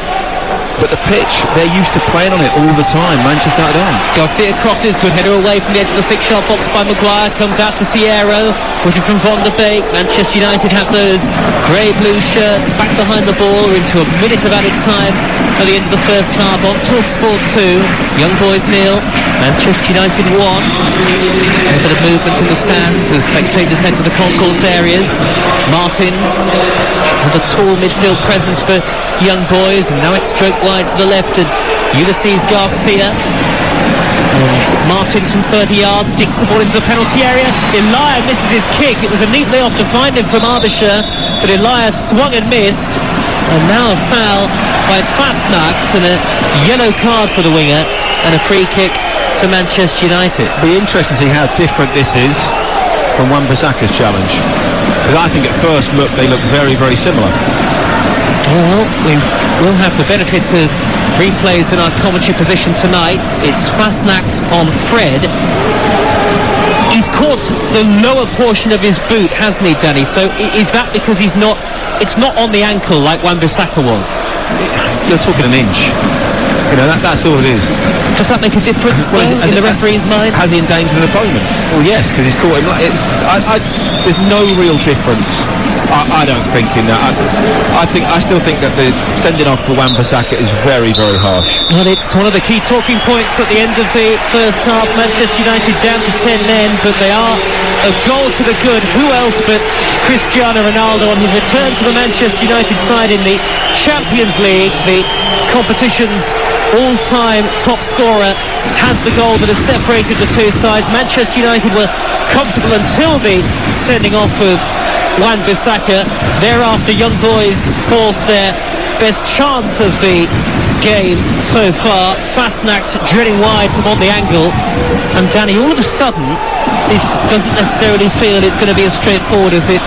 but the pitch, they're used to playing on it all the time. Manchester United aren't. Garcia crosses, good header away from the edge of the 6-yard box by Maguire, comes out to Sierra, footed from Van der Beek. Manchester United have those grey-blue shirts back behind the ball. We're into a minute of added time at the end of the first half on TalkSport 2. Young boys 0, Manchester United 1. A bit of movement in the stands as spectators head to the concourse areas. Martins with a tall midfield presence for young boys, and now it's stroked wide to the left, and Ulysses Garcia and Martins from 30 yards sticks the ball into the penalty area. Elia misses his kick. It was a neat layoff to find him from Arbisher, but Elia swung and missed, and now a foul by Fasnacht and a yellow card for the winger and a free kick to Manchester United. Be interesting to see how different this is from Wan-Bissaka's challenge, because I think at first look they look very, very similar. Well, we will have the benefit of replays in our commentary position tonight. It's Fasnacht on Fred. He's caught the lower portion of his boot, hasn't he, Danny? So is that because it's not on the ankle like Wan-Bissaka was? You're talking an inch. You know, that's all it is. Does that make a difference, though, in the referee's mind? Has he endangered an opponent? Well, yes, because he's caught him. There's no real difference, I don't think, in that. I still think that the sending off for Wan-Bissaka is very, very harsh. Well, it's one of the key talking points at the end of the first half. Manchester United down to 10 men, but they are a goal to the good. Who else but Cristiano Ronaldo on his return to the Manchester United side in the Champions League, the competition's all-time top scorer, has the goal that has separated the two sides. Manchester United were comfortable until the sending off of Wan-Bissaka. Thereafter, Young Boys forced their best chance of the game so far. Fastnacht drilling wide from on the angle, and Danny, all of a sudden this doesn't necessarily feel it's going to be as straightforward as it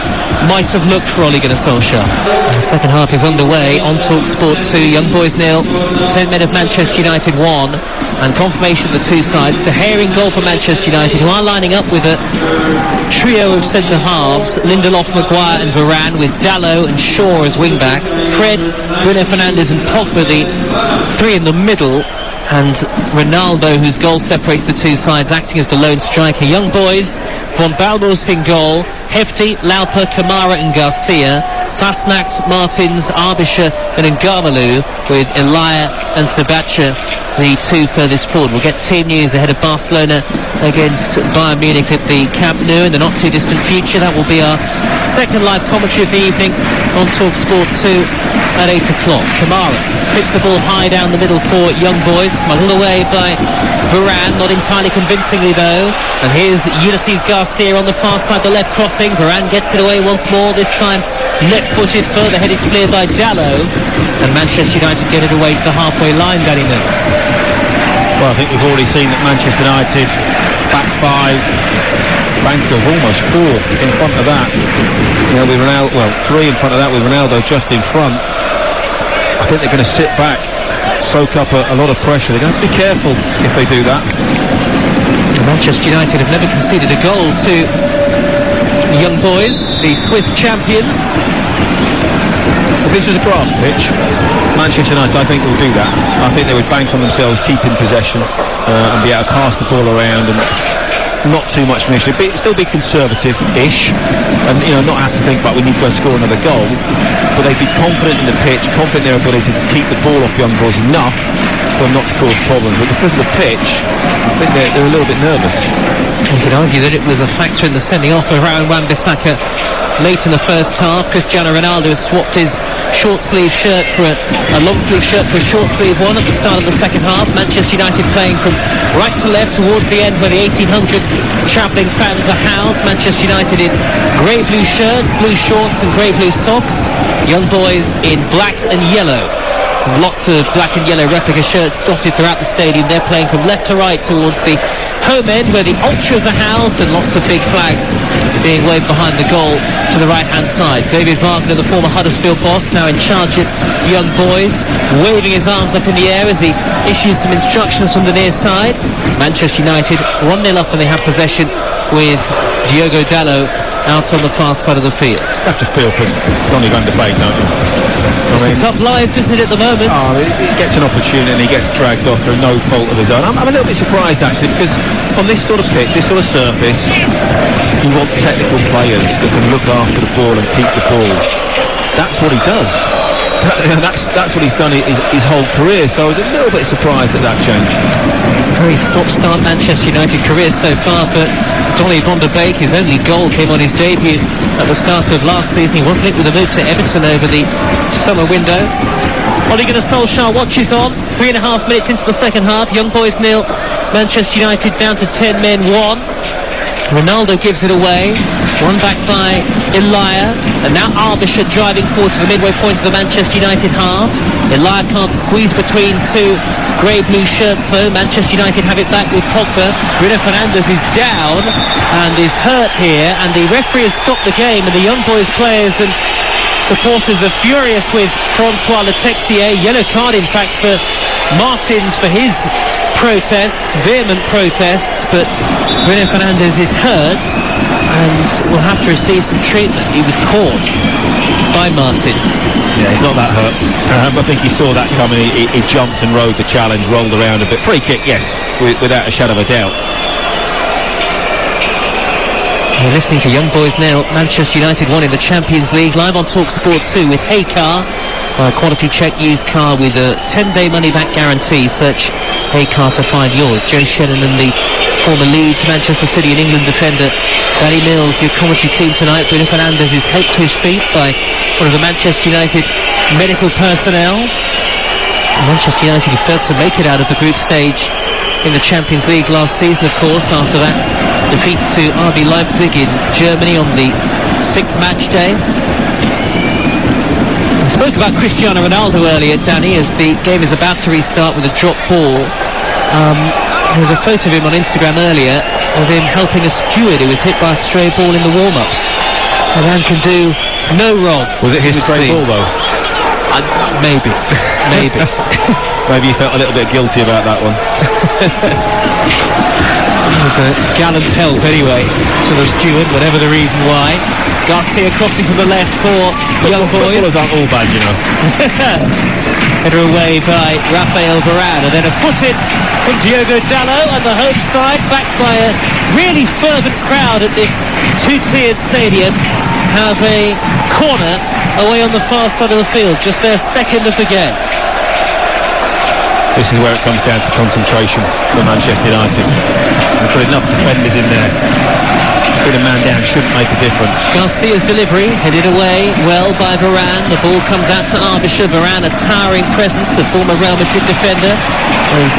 might have looked for Ole Gunnar Solskjaer. The second half is underway on TalkSport 2. Young Boys 0, 10 men of Manchester United 1, and confirmation of the two sides. De Gea in goal for Manchester United, who are lining up with a trio of centre halves: Lindelof, Maguire and Varane, with Dalot and Shaw as wing backs. Fred, Bruno Fernandes and Pogba, the three in the middle, and Ronaldo, whose goal separates the two sides, acting as the lone striker. Young Boys, Von Balmos in goal, Hefti, Lauper, Kamara and Garcia, Fastnacht, Martins, Arbischer and Ngamalu, with Elia and Sabacha the two furthest forward. We'll get team news ahead of Barcelona against Bayern Munich at the Camp Nou in the not too distant future. That will be our second live commentary of the evening on TalkSport 2 at 8 o'clock. Kamara clips the ball high down the middle for Young Boys, smuggled away by Varane, not entirely convincingly though. And here's Ulysses Garcia on the far side, the left crossing. Varane gets it away once more, this time left-footed, further headed clear by Dalot, and Manchester United get it away to the halfway line. Danny Mills. Well, I think we've already seen that Manchester United back five, bank of almost four in front of that. You know, with Ronaldo, well, three in front of that with Ronaldo just in front. I think they're going to sit back, soak up a lot of pressure. They're going to have to be careful if they do that. Manchester United have never conceded a goal to Young Boys, the Swiss champions. If this was a grass pitch, Manchester United, I think, will do that. I think they would bank on themselves, keeping possession, and be able to pass the ball around and not too much mission, but still be conservative-ish, and not have to think about we need to go and score another goal. But they'd be confident in the pitch, confident in their ability to keep the ball off Young Boys enough for them not to cause problems. But because of the pitch, I think they're a little bit nervous. You could argue that it was a factor in the sending off of Wan-Bissaka late in the first half. Cristiano Ronaldo has swapped his short sleeve shirt for a long sleeve shirt for a short sleeve one at the start of the second half. Manchester United playing from right to left towards the end where the 1,800 travelling fans are housed. Manchester United in grey blue shirts, blue shorts and grey blue socks. Young Boys in black and yellow. Lots of black and yellow replica shirts dotted throughout the stadium. They're playing from left to right towards the home end where the ultras are housed, and lots of big flags being waved behind the goal to the right hand side. David Wagner, the former Huddersfield boss, now in charge at Young Boys, waving his arms up in the air as he issues some instructions from the near side. Manchester United 1-0 up and they have possession with Diogo Dalot out on the far side of the field. You have to feel for Donny van de Beek, don't you? It's a tough life, isn't it, at the moment? He gets an opportunity and he gets dragged off through no fault of his own. I'm a little bit surprised actually, because on this sort of pitch, this sort of surface, you want technical players that can look after the ball and keep the ball. That's what he does. That's what he's done his whole career, so I was a little bit surprised at that change. Very stop-start Manchester United career so far for Donny van de Beek. His only goal came on his debut at the start of last season. He was linked with a move to Everton over the summer window. Ole Gunnar Solskjaer watches on. 3.5 minutes into the second half. Young Boys 0, Manchester United down to 10 men 1. Ronaldo gives it away, one back by Elia, and now Arbischer driving forward to the midway point of the Manchester United half. Elia can't squeeze between two grey blue shirts though. Manchester United have it back with Pogba. Bruno Fernandes is down and is hurt here, and the referee has stopped the game, and the Young Boys players and supporters are furious with Francois Le Texier. Yellow card in fact for Martins for his protests, vehement protests, but Bruno Fernandes is hurt and will have to receive some treatment. He was caught by Martins. Yeah, he's not that hurt. I think he saw that coming. He jumped and rode the challenge, rolled around a bit. Free kick, yes, without a shadow of a doubt. You're listening to Young Boys Nil, Manchester United 1 in the Champions League, live on TalkSport 2 with Heycar, a quality check used car with a 10-day money-back guarantee. Search Heycar to find yours. Joe Shannon and the former Leeds, Manchester City and England defender Danny Mills, your commentary team tonight. Bruno Fernandes is helped to his feet by one of the Manchester United medical personnel. Manchester United failed to make it out of the group stage in the Champions League last season, of course, after that defeat to RB Leipzig in Germany on the 6th match day. We spoke about Cristiano Ronaldo earlier, Danny, as the game is about to restart with a drop ball. There was a photo of him on Instagram earlier of him helping a steward who was hit by a stray ball in the warm-up. A man can do no wrong. Was it his stray ball, though? Maybe. Maybe he felt a little bit guilty about that one. It was a gallant help anyway to the steward, whatever the reason why. Garcia crossing from the left for Young Boys. Footballers aren't all bad, you know. Header away by Rafael Varane, and then a foot in from Diogo Dalot on the home side, backed by a really fervent crowd at this two-tiered stadium. Have a corner away on the far side of the field, just their second of the game. This is where it comes down to concentration for Manchester United. We've got enough defenders in there. Putting a man down shouldn't make a difference. Garcia's delivery headed away well by Varane. The ball comes out to Arbisher. Varane, a towering presence, the former Real Madrid defender, as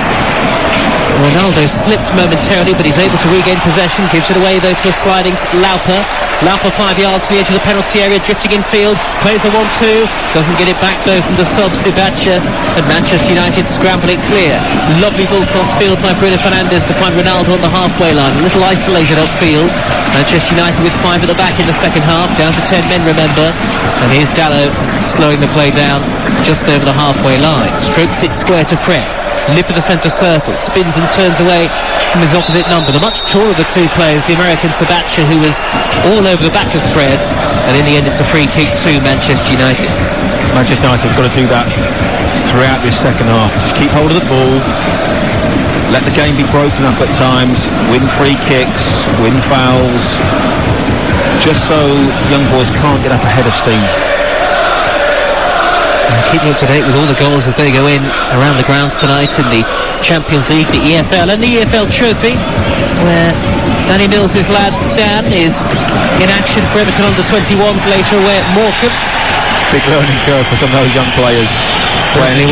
Ronaldo slipped momentarily, but he's able to regain possession. Gives it away though to a sliding Lauper. Lauper 5 yards to the edge of the penalty area, drifting infield, plays a 1-2, doesn't get it back though from the sub Stibacha, and Manchester United scramble it clear. Lovely ball cross field by Bruno Fernandes to find Ronaldo on the halfway line, a little isolated upfield. Manchester United with 5 at the back in the second half, down to 10 men, remember, and here's Dalot slowing the play down just over the halfway line, strokes it square to Fred. Lip of the centre circle, spins and turns away from his opposite number. The much taller of the two players, the American Sabacha, who was all over the back of Fred, and in the end it's a free kick to Manchester United. Manchester United have got to do that throughout this second half. Just keep hold of the ball, let the game be broken up at times, win free kicks, win fouls, just so Young Boys can't get up ahead of steam. Keeping up to date with all the goals as they go in around the grounds tonight in the Champions League, the EFL and the EFL Trophy, where Danny Mills' lad Stan is in action for Everton under-21s later away at Morecambe. Big learning curve for some of those young players. Playing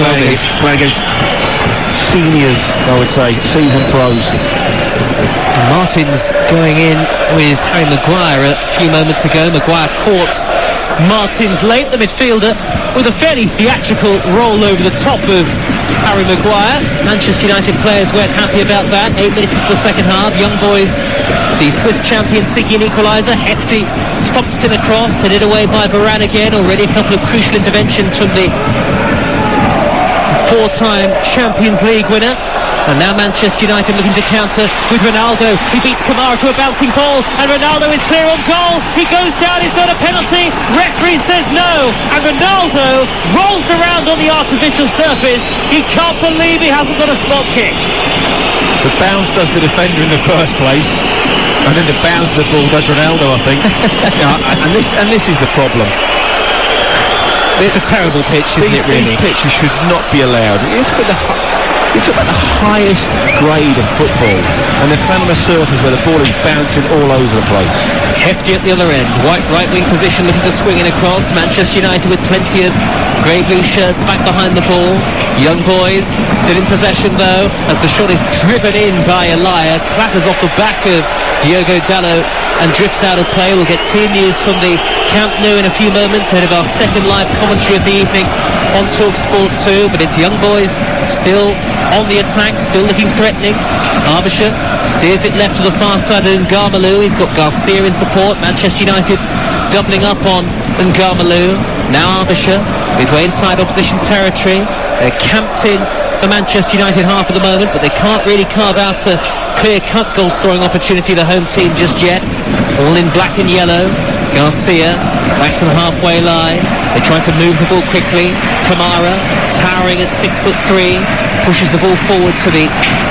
against seniors, I would say, seasoned pros. And Martins going in with Harry Maguire a few moments ago. Maguire caught Martins late, the midfielder, with a fairly theatrical roll over the top of Harry Maguire. Manchester United players weren't happy about that. 8 minutes into the second half, Young Boys, the Swiss champions, seeking an equaliser. Hefty stops in a cross, headed away by Varane again. Already a couple of crucial interventions from the 4-time Champions League winner. And now Manchester United looking to counter with Ronaldo. He beats Kamara to a bouncing ball, and Ronaldo is clear on goal. He goes down, it's not a penalty. Referee says no, and Ronaldo rolls around on the artificial surface. He can't believe he hasn't got a spot kick. The bounce does the defender in the first place, and then the bounce of the ball does Ronaldo, I think. and this is the problem. It's a terrible pitch, isn't it, really? These pitches should not be allowed. You're talking about the highest grade of football, and they're playing on a surface where the ball is bouncing all over the place. Hefty at the other end, white right wing position, looking to swing it across. Manchester United with plenty of grey blue shirts back behind the ball. Young Boys still in possession though, as the shot is driven in by Elia, clatters off the back of Diogo Dalot and drifts out of play. We'll get team news from the Camp Nou in a few moments ahead of our second live commentary of the evening on TalkSport 2, but it's Young Boys still on the attack, still looking threatening. Arbisher steers it left to the far side of Ngarmalou. He's got Garcia in support. Manchester United doubling up on Ngarmalou. Now Arbisher midway inside opposition territory. They're camped in the Manchester United half at the moment, but they can't really carve out a clear-cut goal-scoring opportunity, the home team, just yet. All in black and yellow. Garcia back to the halfway line. They try to move the ball quickly. Kamara, towering at 6'3", pushes the ball forward to the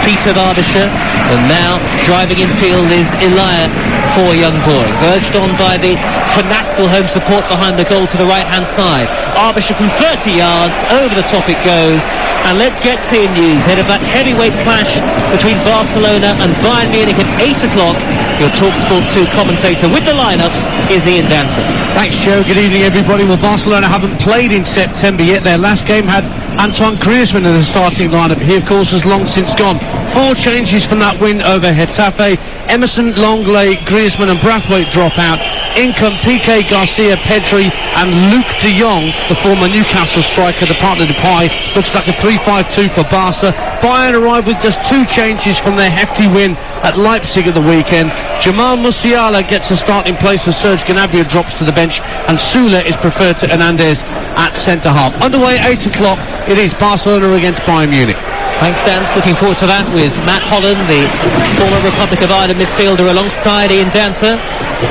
feet of Arbisher. And now driving in field is Elia for Young Boys, urged on by the fanatical home support behind the goal to the right-hand side. Arbisher from 30 yards, over the top it goes. And let's get to your news ahead of that heavyweight clash between Barcelona and Bayern Munich at 8 o'clock. Your TalkSport 2 commentator with the lineups is Ian Danton. Thanks, Joe. Good evening, everybody. Well, Barcelona haven't played in September yet. Their last game had Antoine Griezmann in the starting lineup. He, of course, has long since gone. 4 changes from that win over Getafe. Emerson, Longley, Griezmann and Braithwaite drop out. In come Piqué, Garcia, Pedri and Luc de Jong, the former Newcastle striker, the partner Depay. Looks like a 3-5-2 for Barca. Bayern arrived with just 2 changes from their hefty win at Leipzig at the weekend. Jamal Musiala gets a start in place of Serge Gnabry, drops to the bench, and Sula is preferred to Hernandez at centre-half. Underway 8 o'clock, it is Barcelona against Bayern Munich. Thanks, Dan. Looking forward to that with Matt Holland, the former Republic of Ireland midfielder, alongside Ian Danter.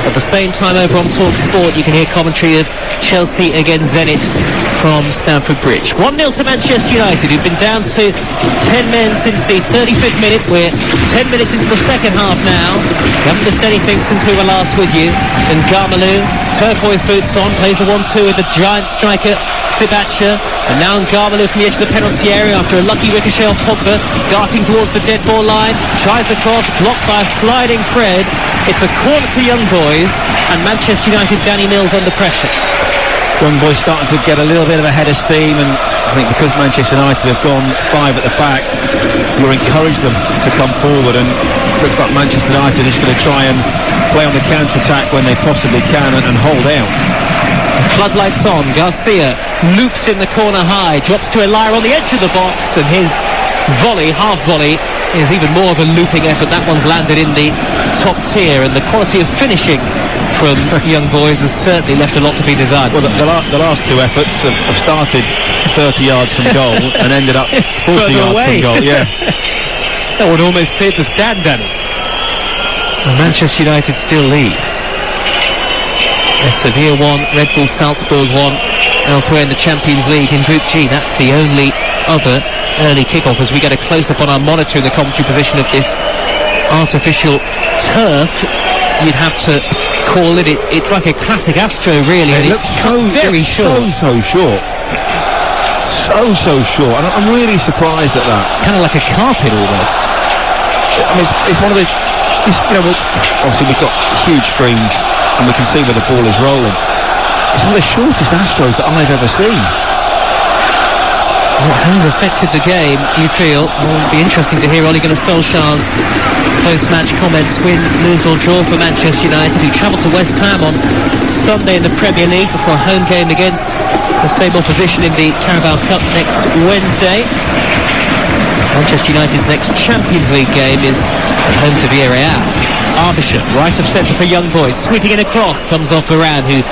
At the same time, over on TalkSport, you can hear commentary of Chelsea against Zenit from Stamford Bridge. 1-0 to Manchester United, who've been down to 10 men since the 35th minute. We're 10 minutes into the second half now. We haven't missed anything since we were last with you. And Garmalou, turquoise boots on, plays a 1-2 with the giant striker Sibacha. And now Garmalou from the edge of the penalty area after a lucky ricochet of Pogba, darting towards the dead ball line, tries the cross, blocked by a sliding Fred. It's a corner to Young Boys, and Manchester United, Danny Mills under pressure. Young Boys starting to get a little bit of a head of steam, and I think because Manchester United have gone 5 at the back, you'll encourage them to come forward, and it looks like Manchester United is going to try and play on the counter-attack when they possibly can and hold out. Floodlights on, Garcia loops in the corner high, drops to Elia on the edge of the box, and his volley, half volley, is even more of a looping effort. That one's landed in the top tier, and the quality of finishing from Young Boys has certainly left a lot to be desired. Well, the last 2 efforts have started 30 yards from goal and ended up 40 yards away from goal. Yeah, that would almost clear the stand, Danny. And Manchester United still lead. Sevilla 1, Red Bull Salzburg 1. Elsewhere in the Champions League in Group G, that's the only other early kick-off as we get a close-up on our monitor in the commentary position of this artificial turf. You'd have to call it, it's like a classic Astro, really. It and looks it's so very short. so short. So short. And I'm really surprised at that. Kind of like a carpet almost. I mean, it's one of the, obviously we've got huge screens and we can see where the ball is rolling. It's one of the shortest Astros that I've ever seen. What has affected the game, you feel? It'll be interesting to hear Ole Gunnar Solskjaer's post-match comments. Win, lose or draw for Manchester United, who travel to West Ham on Sunday in the Premier League before a home game against the same opposition in the Carabao Cup next Wednesday. Manchester United's next Champions League game is at home to Villarreal. Arbisher, right of centre for Young Boys, sweeping in a cross, comes off Varane, who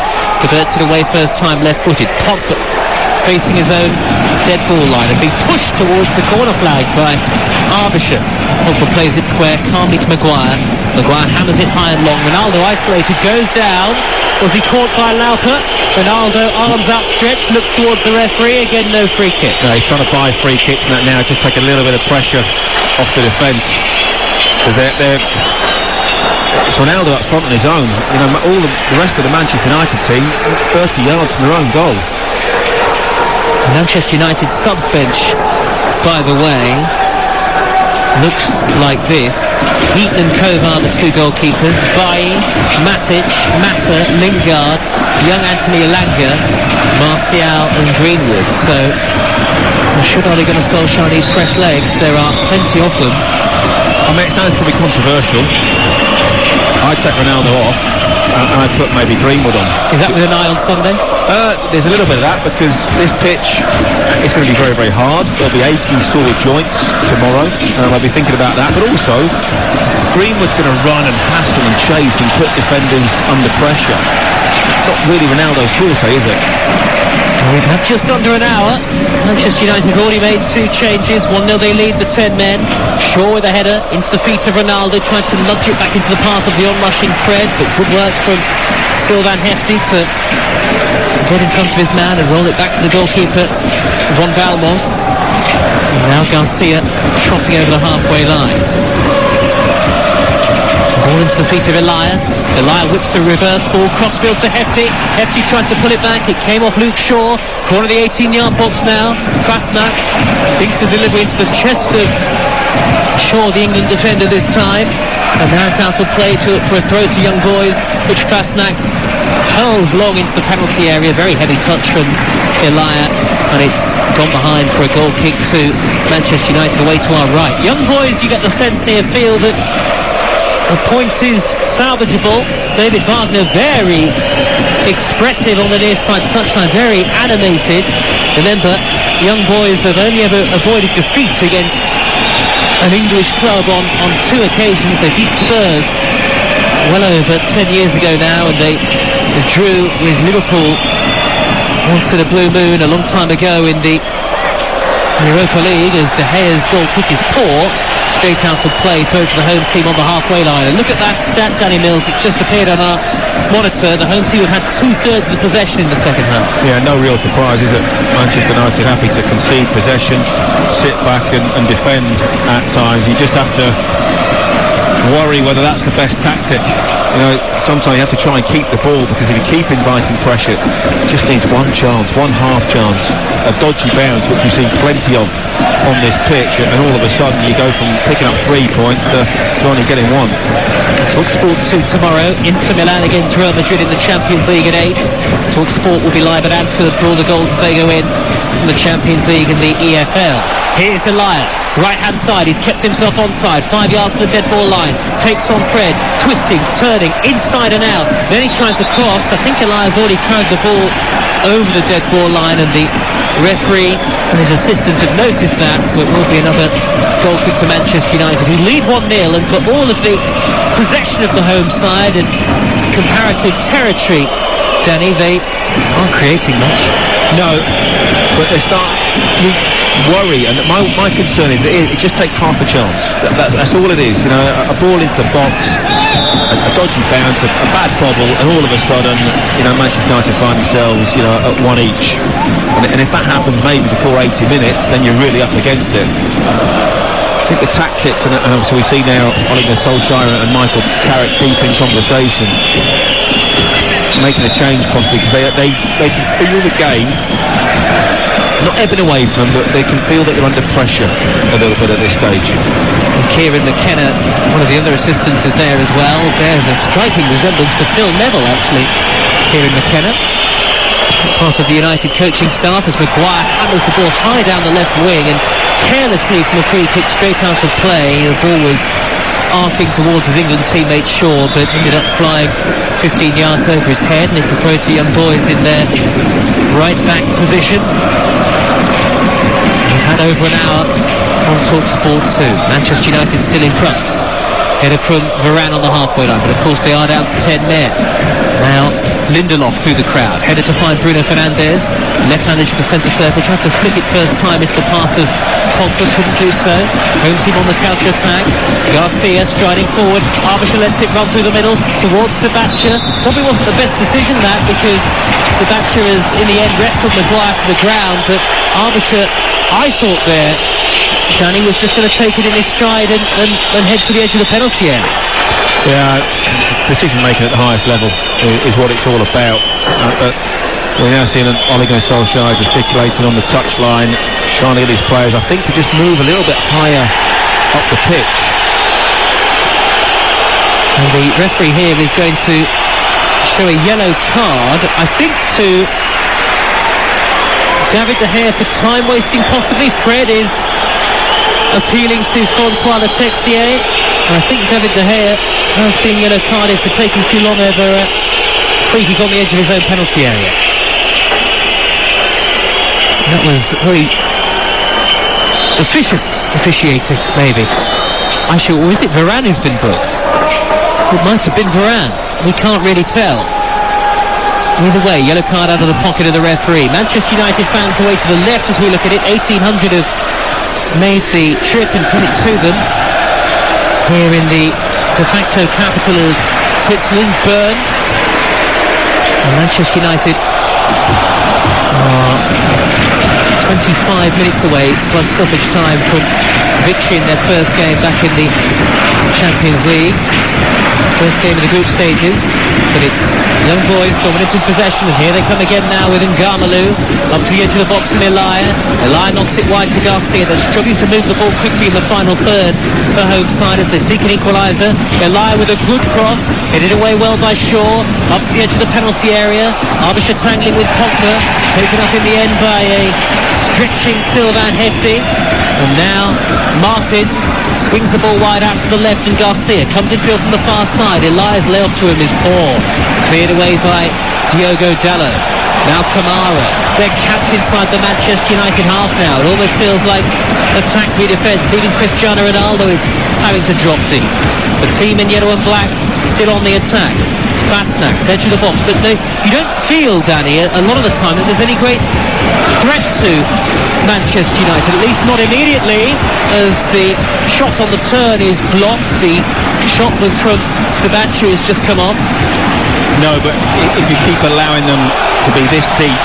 diverts it away first time left-footed. Pogba facing his own dead ball line and being pushed towards the corner flag by Arbisher. Pogba plays it square calmly to Maguire. Maguire hammers it high and long. Ronaldo isolated, goes down. Was he caught by Lauper? Ronaldo, arms outstretched, looks towards the referee. Again, no free kick. No, he's trying to buy free kicks and that now, just take a little bit of pressure off the defence. Because it's Ronaldo up front on his own. You know, all the rest of the Manchester United team 30 yards from their own goal. Manchester United subs bench, by the way, looks like this. Heaton and Kovar, the 2 goalkeepers. Bailly, Matic, Mata, Lingard, young Anthony Elanga, Martial and Greenwood. So, should Ole Gunnar Solskjaer need fresh legs? There are plenty of them. I mean, it sounds probably controversial. I'd take Ronaldo off and I'd put maybe Greenwood on. Is that with an eye on Sunday? There's a little bit of that because this pitch is going to be very, very hard. There'll be aching sore joints tomorrow. I'll be thinking about that. But also, Greenwood's going to run and hassle and chase and put defenders under pressure. It's not really Ronaldo's forte, is it? We've had just under an hour. Manchester United have already made 2 changes. 1-0 they lead the 10 men. Shaw with a header into the feet of Ronaldo, tried to nudge it back into the path of the onrushing Fred, but good work from Sylvain Hefty to get in front of his man and roll it back to the goalkeeper, Ron Balmos. And now Garcia trotting over the halfway line. Ball into the feet of Elia. Elia whips a reverse ball, crossfield to Hefty. Hefty tried to pull it back. It came off Luke Shaw. Corner of the 18-yard box now. Fasnacht dinks a delivery into the chest of Shaw, the England defender this time. And now it's out of play for a throw to Young Boys, which Fasnacht hurls long into the penalty area. Very heavy touch from Elia, and it's gone behind for a goal kick to Manchester United away to our right. Young Boys, you get the sense here, feel that the point is salvageable. David Wagner very expressive on the near side touchline, very animated. Remember, Young Boys have only ever avoided defeat against an English club on 2 occasions. They beat Spurs well over 10 years ago now, and they drew with Liverpool once in a blue moon a long time ago in the Europa League, as De Gea's goal kick is poor. Straight out of play, throw to the home team on the halfway line. And look at that stat, Danny Mills, that just appeared on our monitor. The home team have had 2/3 of the possession in the second half. Yeah, no real surprise, is it? Manchester United happy to concede possession, sit back and defend at times. You just have to worry whether that's the best tactic. You know, sometimes you have to try and keep the ball, because if you keep inviting pressure, it just needs one chance, one half chance, a dodgy bounce, which we've seen plenty of on this pitch, and all of a sudden you go from picking up 3 points to only getting 1. TalkSport 2 tomorrow. Inter Milan against Real Madrid in the Champions League at 8. TalkSport will be live at Anfield for all the goals as they go in from the Champions League and the EFL. Here's Elia, right hand side. He's kept himself onside, 5 yards to the dead ball line. Takes on Fred, twisting, turning, inside and out. Then he tries to cross. I think Elia's already carried the ball over the dead ball line, and the referee and his assistant have noticed that, so it will be another goal kick to Manchester United, who lead 1-0, and for all of the possession of the home side and comparative territory, Danny, they aren't creating much. No, but they start, you worry, and my concern is that it just takes half a chance. That's all it is, you know, a ball into the box, a dodgy bounce, a bad bobble, and all of a sudden, you know, Manchester United find themselves, you know, at 1 each. And if that happens maybe before 80 minutes, then you're really up against it. I think the tactics, and obviously we see now Ole Gunnar Solskjaer and Michael Carrick deep in conversation, making a change possibly, because they can feel the game not ebbing away from them, but they can feel that they're under pressure a little bit at this stage. And Kieran McKenna, one of the other assistants, is there as well. There's a striking resemblance to Phil Neville, actually. Kieran McKenna, part of the United coaching staff, as Maguire hammers the ball high down the left wing, and carelessly from a free kick straight out of play. The ball was arcing towards his England teammate Shaw, but ended up flying 15 yards over his head, and it's a throw to Young Boys in their right back position. We've had over an hour on TalkSport 2. Manchester United still in front, headed from Varane on the halfway line, but of course they are down to 10 men. Now Lindelof through the crowd, headed to find Bruno Fernandes, left-handed to the centre circle, tried to flick it first time into the path of Pogba, couldn't do so. Home team on the counter-attack. Garcia striding forward, Arbisher lets it run through the middle towards Sabathia. Probably wasn't the best decision that, because Sabathia has in the end wrestled Maguire to the ground, but Arbisher, I thought there, Danny, was just going to take it in his stride and head for the edge of the penalty area. Yeah, decision making at the highest level is what it's all about. But we're now seeing Ole Gunnar Solskjaer gesticulating on the touchline, trying to get his players, I think, to just move a little bit higher up the pitch. And the referee here is going to show a yellow card, I think, to David De Gea for time wasting possibly. Fred is appealing to Francois Le Texier. I think David De Gea has been yellow carded for taking too long over a free kick on the edge of his own penalty area. That was very officious officiating, maybe. Actually, or is it Varane who's been booked? It might have been Varane. We can't really tell. Either way, yellow card out of the pocket of the referee. Manchester United fans away to the left as we look at it. 1,800 have made the trip and put it to them here in the de facto capital of Switzerland, Bern. And Manchester United are 25 minutes away plus stoppage time from victory in their first game back in the Champions League. First game of the group stages, but it's young boys dominating possession, and here they come again now with Ngamalu up to the edge of the box, and Elia knocks it wide to Garcia. They're struggling to move the ball quickly in the final third for home side as they seek an equaliser. Elia with a good cross, headed away well by Shaw, up to the edge of the penalty area. Arbisher tangling with Pogba, taken up in the end by a stretching Sylvain Hefti. And now Martins swings the ball wide out to the left, and Garcia comes in field from the far side. Elias lay off to him is poor, cleared away by Diogo Dallo. Now Kamara, they're capped inside the Manchester United half now. It almost feels like attack re-defence. Even Cristiano Ronaldo is having to drop deep. The team in yellow and black still on the attack. Fasnacht, edge of the box, but you don't feel, Danny, a lot of the time that there's any great threat to Manchester United, at least not immediately, as the shot on the turn is blocked. The shot was from Sabachi, who's just come on. No, but if you keep allowing them to be this deep.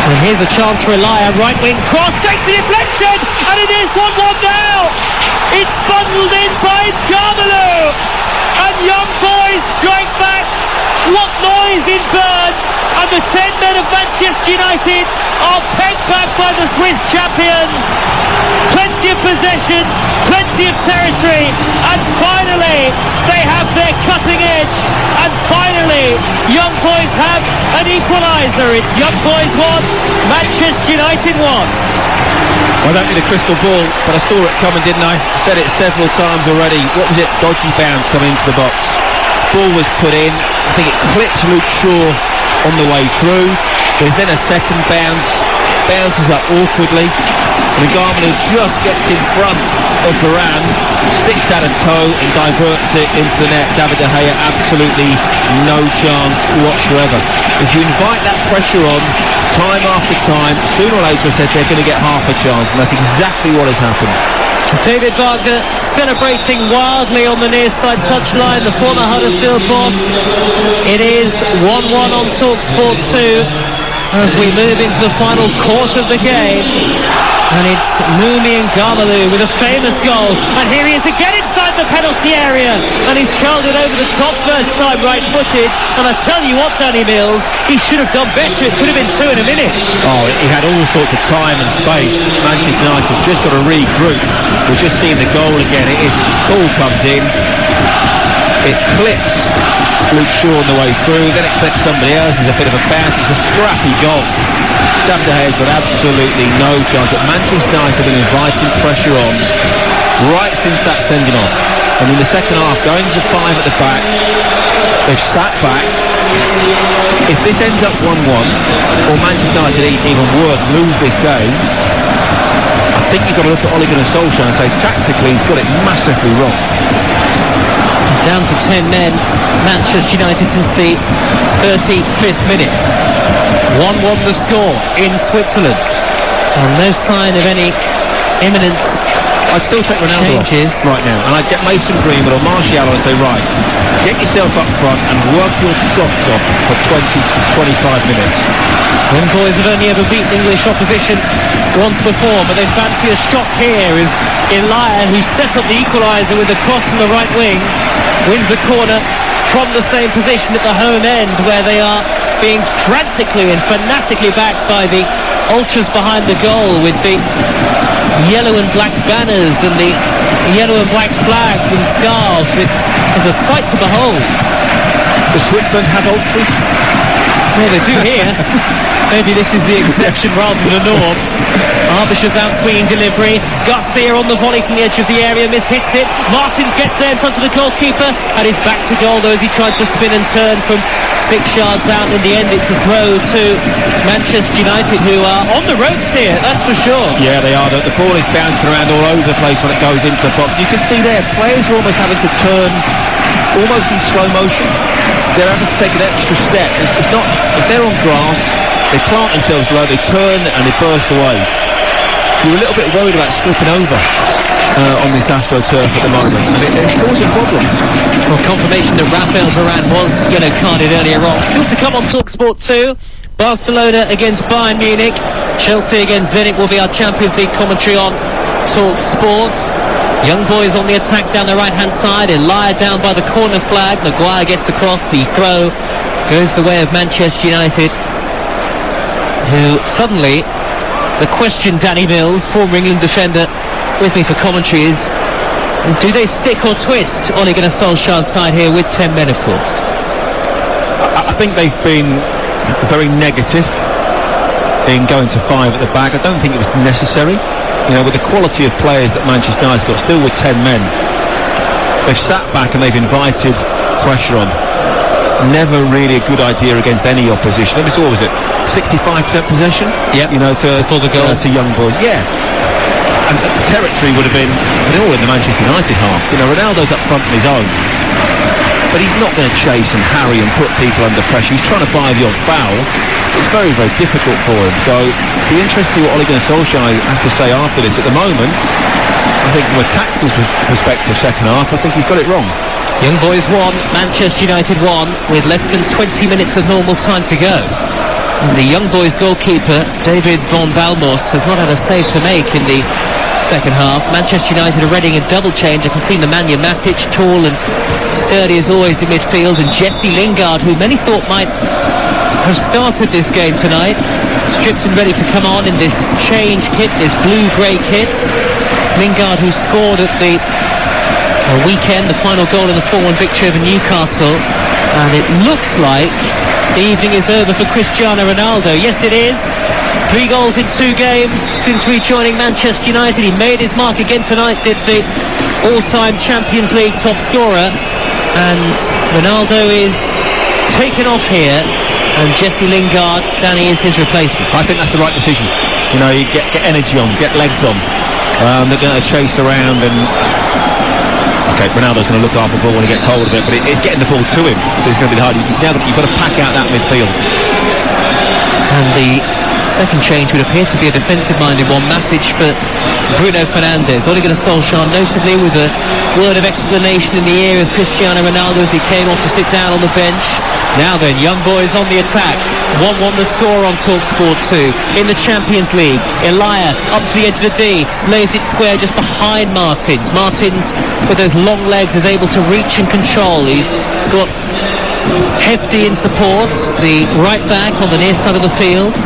And here's a chance for Elia, right wing cross, takes the deflection, and it is 1-1 now. It's bundled in by Ngamalu, and young boys strike back. What noise in Bern, and the 10 men of Manchester United are pegged back by the Swiss champions. Plenty of possession, plenty of territory, and finally they have their cutting edge, and finally young boys have an equaliser. It's young boys 1, Manchester United 1. I don't need a crystal ball, but I saw it coming, didn't I? Said it several times already. What was it? Dodgy bounce coming into the box. Ball was put in. I think it clipped Luke Shaw on the way through. There's then a second bounce. Bounces up awkwardly. And Ngamalu just gets in front of Varane, sticks out a toe and diverts it into the net. David De Gea, absolutely no chance whatsoever. If you invite that pressure on time after time, sooner or later I said they're going to get half a chance, and that's exactly what has happened. David Wagner celebrating wildly on the near side touchline, the former Huddersfield boss. It is 1-1 on TalkSport 2 as we move into the final quarter of the game. And it's Mumi Ngamalu with a famous goal, and here he is again inside the penalty area, and he's curled it over the top first time right-footed. And I tell you what, Danny Mills, he should have done better. It could have been 2 in a minute. Oh, he had all sorts of time and space. Manchester United just got to regroup. We're just seeing the goal again. Ball comes in, it clips Luke Shaw on the way through, then it clips somebody else. There's a bit of a bounce. It's a scrappy goal. David De Gea's got absolutely no chance, but Manchester United have been inviting pressure on right since that sending off. And in the second half, going to 5 at the back, they've sat back. If this ends up 1-1, or Manchester United even worse lose this game, I think you've got to look at Ole Gunnar Solskjaer and say tactically he's got it massively wrong. Down to 10 men, Manchester United since the 35th minute. 1-1 the score in Switzerland. And no sign of any imminent I'd still take Ronaldo changes off right now, and I'd get Mason Greenwood or Martial and say, right, get yourself up front and work your socks off for 20-25 minutes. Young boys have only ever beaten English opposition once before, but they fancy a shot here as Elia, who sets up the equaliser with a cross from the right wing, wins a corner from the same position at the home end, where they are being frantically and fanatically backed by the ultras behind the goal with the yellow and black banners and the yellow and black flags and scarves. It is a sight to behold. Does Switzerland have ultras? Well, they do here. Maybe this is the exception rather than the norm. Arbisher's out swinging delivery. Garcia on the volley from the edge of the area, mishits it. Martins gets there in front of the goalkeeper and is back to goal though as he tried to spin and turn from 6 yards out. In the end it's a throw to Manchester United, who are on the ropes here, that's for sure. Yeah, they are. The ball is bouncing around all over the place when it goes into the box. You can see there, players are almost having to turn almost in slow motion. They're having to take an extra step. It's not, if they're on grass, they plant themselves low, they turn and they burst away. You're a little bit worried about slipping over on this AstroTurf at the moment, and it's causing problems. Well, confirmation that Raphael Varane was yellow carded earlier on. Still to come on TalkSport 2. Barcelona against Bayern Munich, Chelsea against Zenit will be our Champions League commentary on Talk Sport. Young boys on the attack down the right hand side, Elia down by the corner flag, Maguire gets across, the throw goes the way of Manchester United, who suddenly, the question, Danny Mills, former England defender, with me for commentary, is do they stick or twist Ole Gunnar Solskjaer's side here with 10 men, of course? I think they've been very negative in going to 5 at the back. I don't think it was necessary. You know, with the quality of players that Manchester United got, still with 10 men, they've sat back and they've invited pressure on. It's never really a good idea against any opposition. What was it? 65% possession? Yep. You know, before the goal. To young boys. Yeah. And the territory would have been all in the Manchester United half. You know, Ronaldo's up front on his own, but he's not going to chase and harry and put people under pressure. He's trying to buy the odd foul. It's very, very difficult for him. So it'll be interesting to see what Ole Gunnar Solskjaer has to say after this. At the moment, I think from a tactical perspective, second half, I think he's got it wrong. Young boys 1, Manchester United 1, with less than 20 minutes of normal time to go. And the young boys goalkeeper, David von Balmos, has not had a save to make in the second half. Manchester United are readying a double change. I can see Nemanja Matic, tall and sturdy as always in midfield, and Jesse Lingard, who many thought might have started this game tonight, stripped and ready to come on in this change kit, this blue-grey kit. Lingard, who scored at the weekend, the final goal in the 4-1 victory over Newcastle, and it looks like the evening is over for Cristiano Ronaldo. Yes, it is. 3 goals in 2 games since rejoining Manchester United. He made his mark again tonight, did the all-time Champions League top scorer, and Ronaldo is taken off here, and Jesse Lingard, Danny, is his replacement. I think that's the right decision. You know, you get energy on, get legs on. They're going to chase around and... Okay, Ronaldo's going to look after the ball when he gets hold of it, but it's getting the ball to him. It's going to be hard. Now that you've got to pack out that midfield. And the second change would appear to be a defensive-minded one. Matic for Bruno Fernandes. Ole Gunnar Solskjaer notably with a word of explanation in the ear of Cristiano Ronaldo as he came off to sit down on the bench. Now then, young boys on the attack. 1-1 the score on TalkSport 2 in the Champions League. Elia up to the edge of the D, lays it square just behind Martins. Martins, with those long legs, is able to reach and control. He's got Hefty in support, the right back on the near side of the field.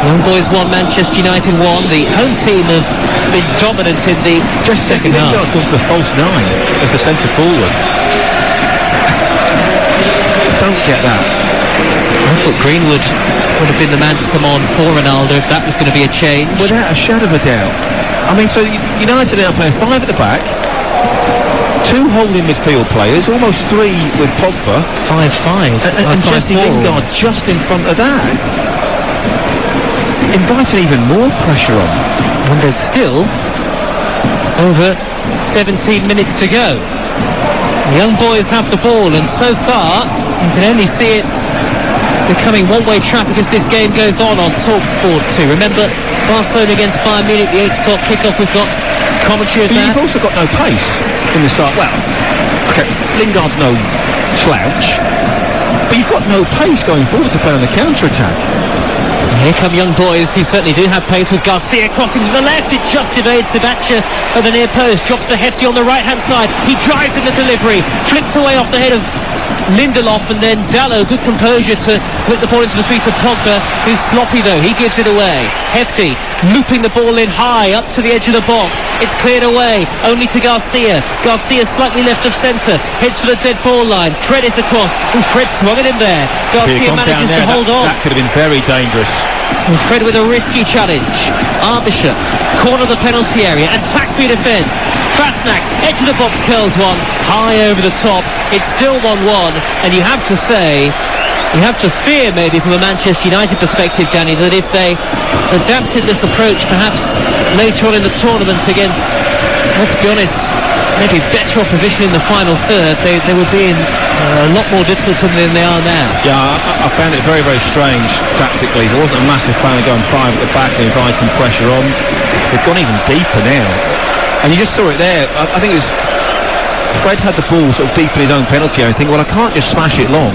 Young boys 1, Manchester United 1. The home team have been dominant in the second half. Lingard's gone to the false 9 as the centre forward. Don't get that. I thought Greenwood would have been the man to come on for Ronaldo if that was going to be a change. Without a shadow of a doubt. I mean, so United are now playing 5 at the back, 2 holding midfield players, almost 3 with Pogba. 5-5. And Jesse Lingard just in front of that. Inviting even more pressure on. And there's still over 17 minutes to go. The young boys have the ball, and so far you can only see it becoming one-way traffic as this game goes on TalkSport 2. Remember, Barcelona against Bayern Munich, the 8 o'clock kickoff. We've got commentary of that. You've also got no pace in the start. Well, okay, Lingard's no slouch, but you've got no pace going forward to play on the counter-attack. Here come young boys who certainly do have pace, with Garcia crossing to the left. It just evades Sabatia at the near post. Drops to Hefty on the right-hand side. He drives in the delivery. Flipped away off the head of Lindelof, and then Dalot, good composure to whip the ball into the feet of Pogba, who's sloppy though. He gives it away. Hefty looping the ball in high up to the edge of the box. It's cleared away only to Garcia. Garcia slightly left of centre, heads for the dead ball line. Fred is across. Fred swung it in there. Garcia manages to hold on. That could have been very dangerous. And Fred with a risky challenge. Arbisher, corner of the penalty area, attack for defence. Fastnax, edge of the box, curls one, high over the top. It's still 1-1, and you have to say, you have to fear maybe from a Manchester United perspective, Danny, that if they adapted this approach perhaps later on in the tournament against, let's be honest, maybe better opposition in the final third, they would be in a lot more difficulty than they are now. Yeah, I found it very, very strange tactically. There wasn't a massive fan of going 5 at the back and inviting pressure on. They've gone even deeper now. And you just saw it there. I think it was Fred had the ball sort of deep in his own penalty area, thinking, well, I can't just smash it long.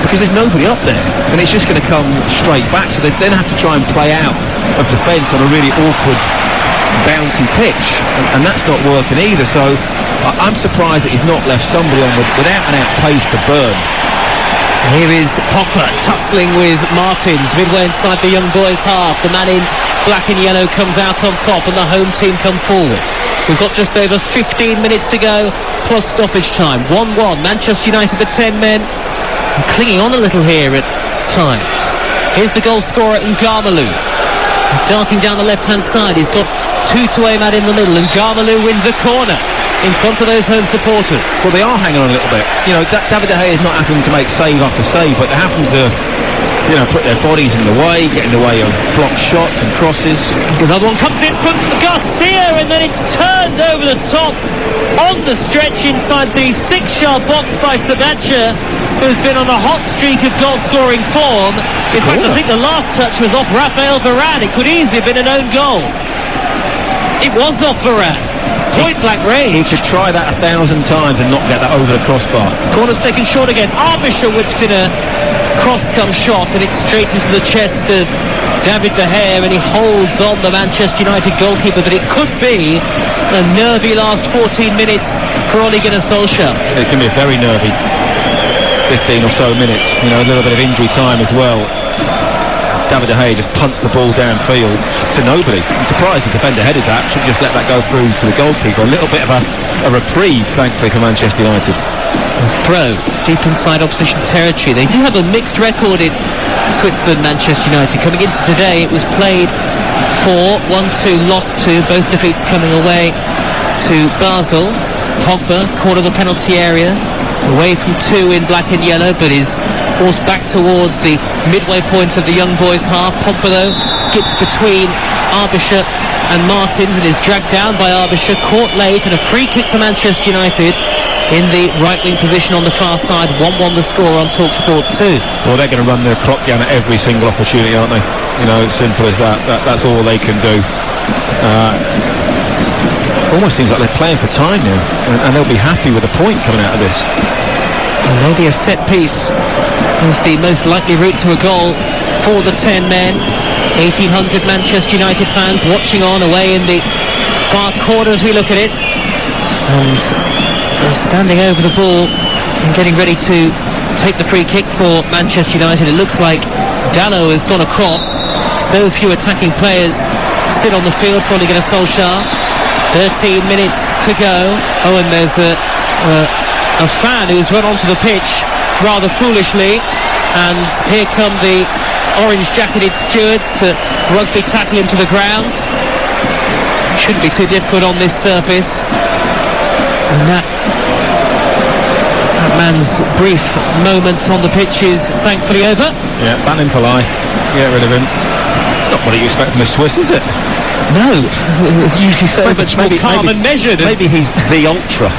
because there's nobody up there, and it's just going to come straight back. So they then have to try and play out of defence on a really awkward, bouncy pitch, and that's not working either. So I'm surprised that he's not left somebody on without an out pace to burn. Here is Pogba tussling with Martins midway inside the young boys' half. The man in black and yellow comes out on top and the home team come forward. We've got just over 15 minutes to go plus stoppage time. 1-1, Manchester United, the 10 men, clinging on a little here at times. Here's the goal scorer Ngamalu, darting down the left hand side. He's got two to aim at in the middle, and Ngamalu wins a corner in front of those home supporters. Well, they are hanging on a little bit. You know, David De Gea is not having to make save after save, but they're having to, you know, put their bodies in the way, get in the way of blocked shots and crosses. Another one comes in from Garcia, and then it's turned over the top on the stretch inside the 6-yard box by Sabathia, who's been on a hot streak of goal-scoring form. In fact, I think the last touch was off Rafael Varane. It could easily have been an own goal. It was off Varane. Point blank range. He could try that 1,000 times and not get that over the crossbar. Corner's taken short again. Arbisher whips in a cross-come shot, and it's straight into the chest of David De Gea, and he holds on the Manchester United goalkeeper. But it could be a nervy last 14 minutes for Ole Gunnar Solskjaer. It can be a very nervy 15 or so minutes. You know, a little bit of injury time as well. David De Gea just punts the ball downfield to nobody. I'm surprised the defender headed that. Should just let that go through to the goalkeeper. A little bit of a reprieve, thankfully, for Manchester United. Throw deep inside opposition territory. They do have a mixed record in Switzerland, Manchester United. Coming into today, it was played 4, 1-2, lost 2. Both defeats coming away to Basel. Pogba, corner of the penalty area, away from 2 in black and yellow, but is forced back towards the midway point of the young boys' half. Pogba, though, skips between Arbisher and Martins and is dragged down by Arbisher, caught late, and a free kick to Manchester United in the right-wing position on the far side. 1-1 the score on TalkSport 2. Well, they're going to run their clock down at every single opportunity, aren't they? You know, it's simple as that. That's all they can do. Almost seems like they're playing for time now, and they'll be happy with a point coming out of this. And maybe a set piece is the most likely route to a goal for the 10 men. 1,800 Manchester United fans watching on away in the far corner as we look at it, and they're standing over the ball and getting ready to take the free kick for Manchester United. It looks like Dalot has gone across. So few attacking players still on the field for Ole Gunnar Solskjaer. 13 minutes to go. Oh, and there's a fan who's run onto the pitch rather foolishly, and here come the orange-jacketed stewards to rugby tackle him to the ground. Shouldn't be too difficult on this surface. And that man's brief moment on the pitch is thankfully over. Yeah, ban him for life. Get rid of him. It's not what you expect from the Swiss, is it? No, usually so much more calm and measured. Maybe he's the ultra.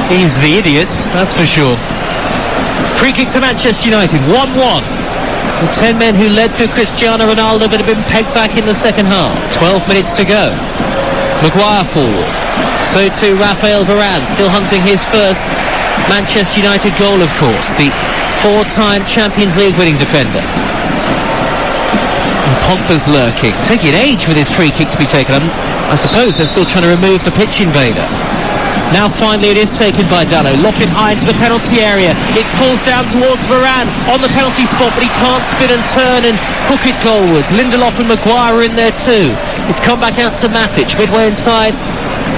He's the idiot, that's for sure. Free kick to Manchester United, 1-1. The 10 men who led through Cristiano Ronaldo but have been pegged back in the second half. 12 minutes to go. Maguire forward. So too Rafael Varane, still hunting his first Manchester United goal, of course. The 4-time Champions League winning defender. And Pogba's lurking. Taking age for this free kick to be taken. I suppose they're still trying to remove the pitch invader. Now finally it is taken by Dalot. Lofted high into the penalty area. It pulls down towards Varane on the penalty spot, but he can't spin and turn and hook it goalwards. Lindelof and Maguire are in there too. It's come back out to Matic, midway inside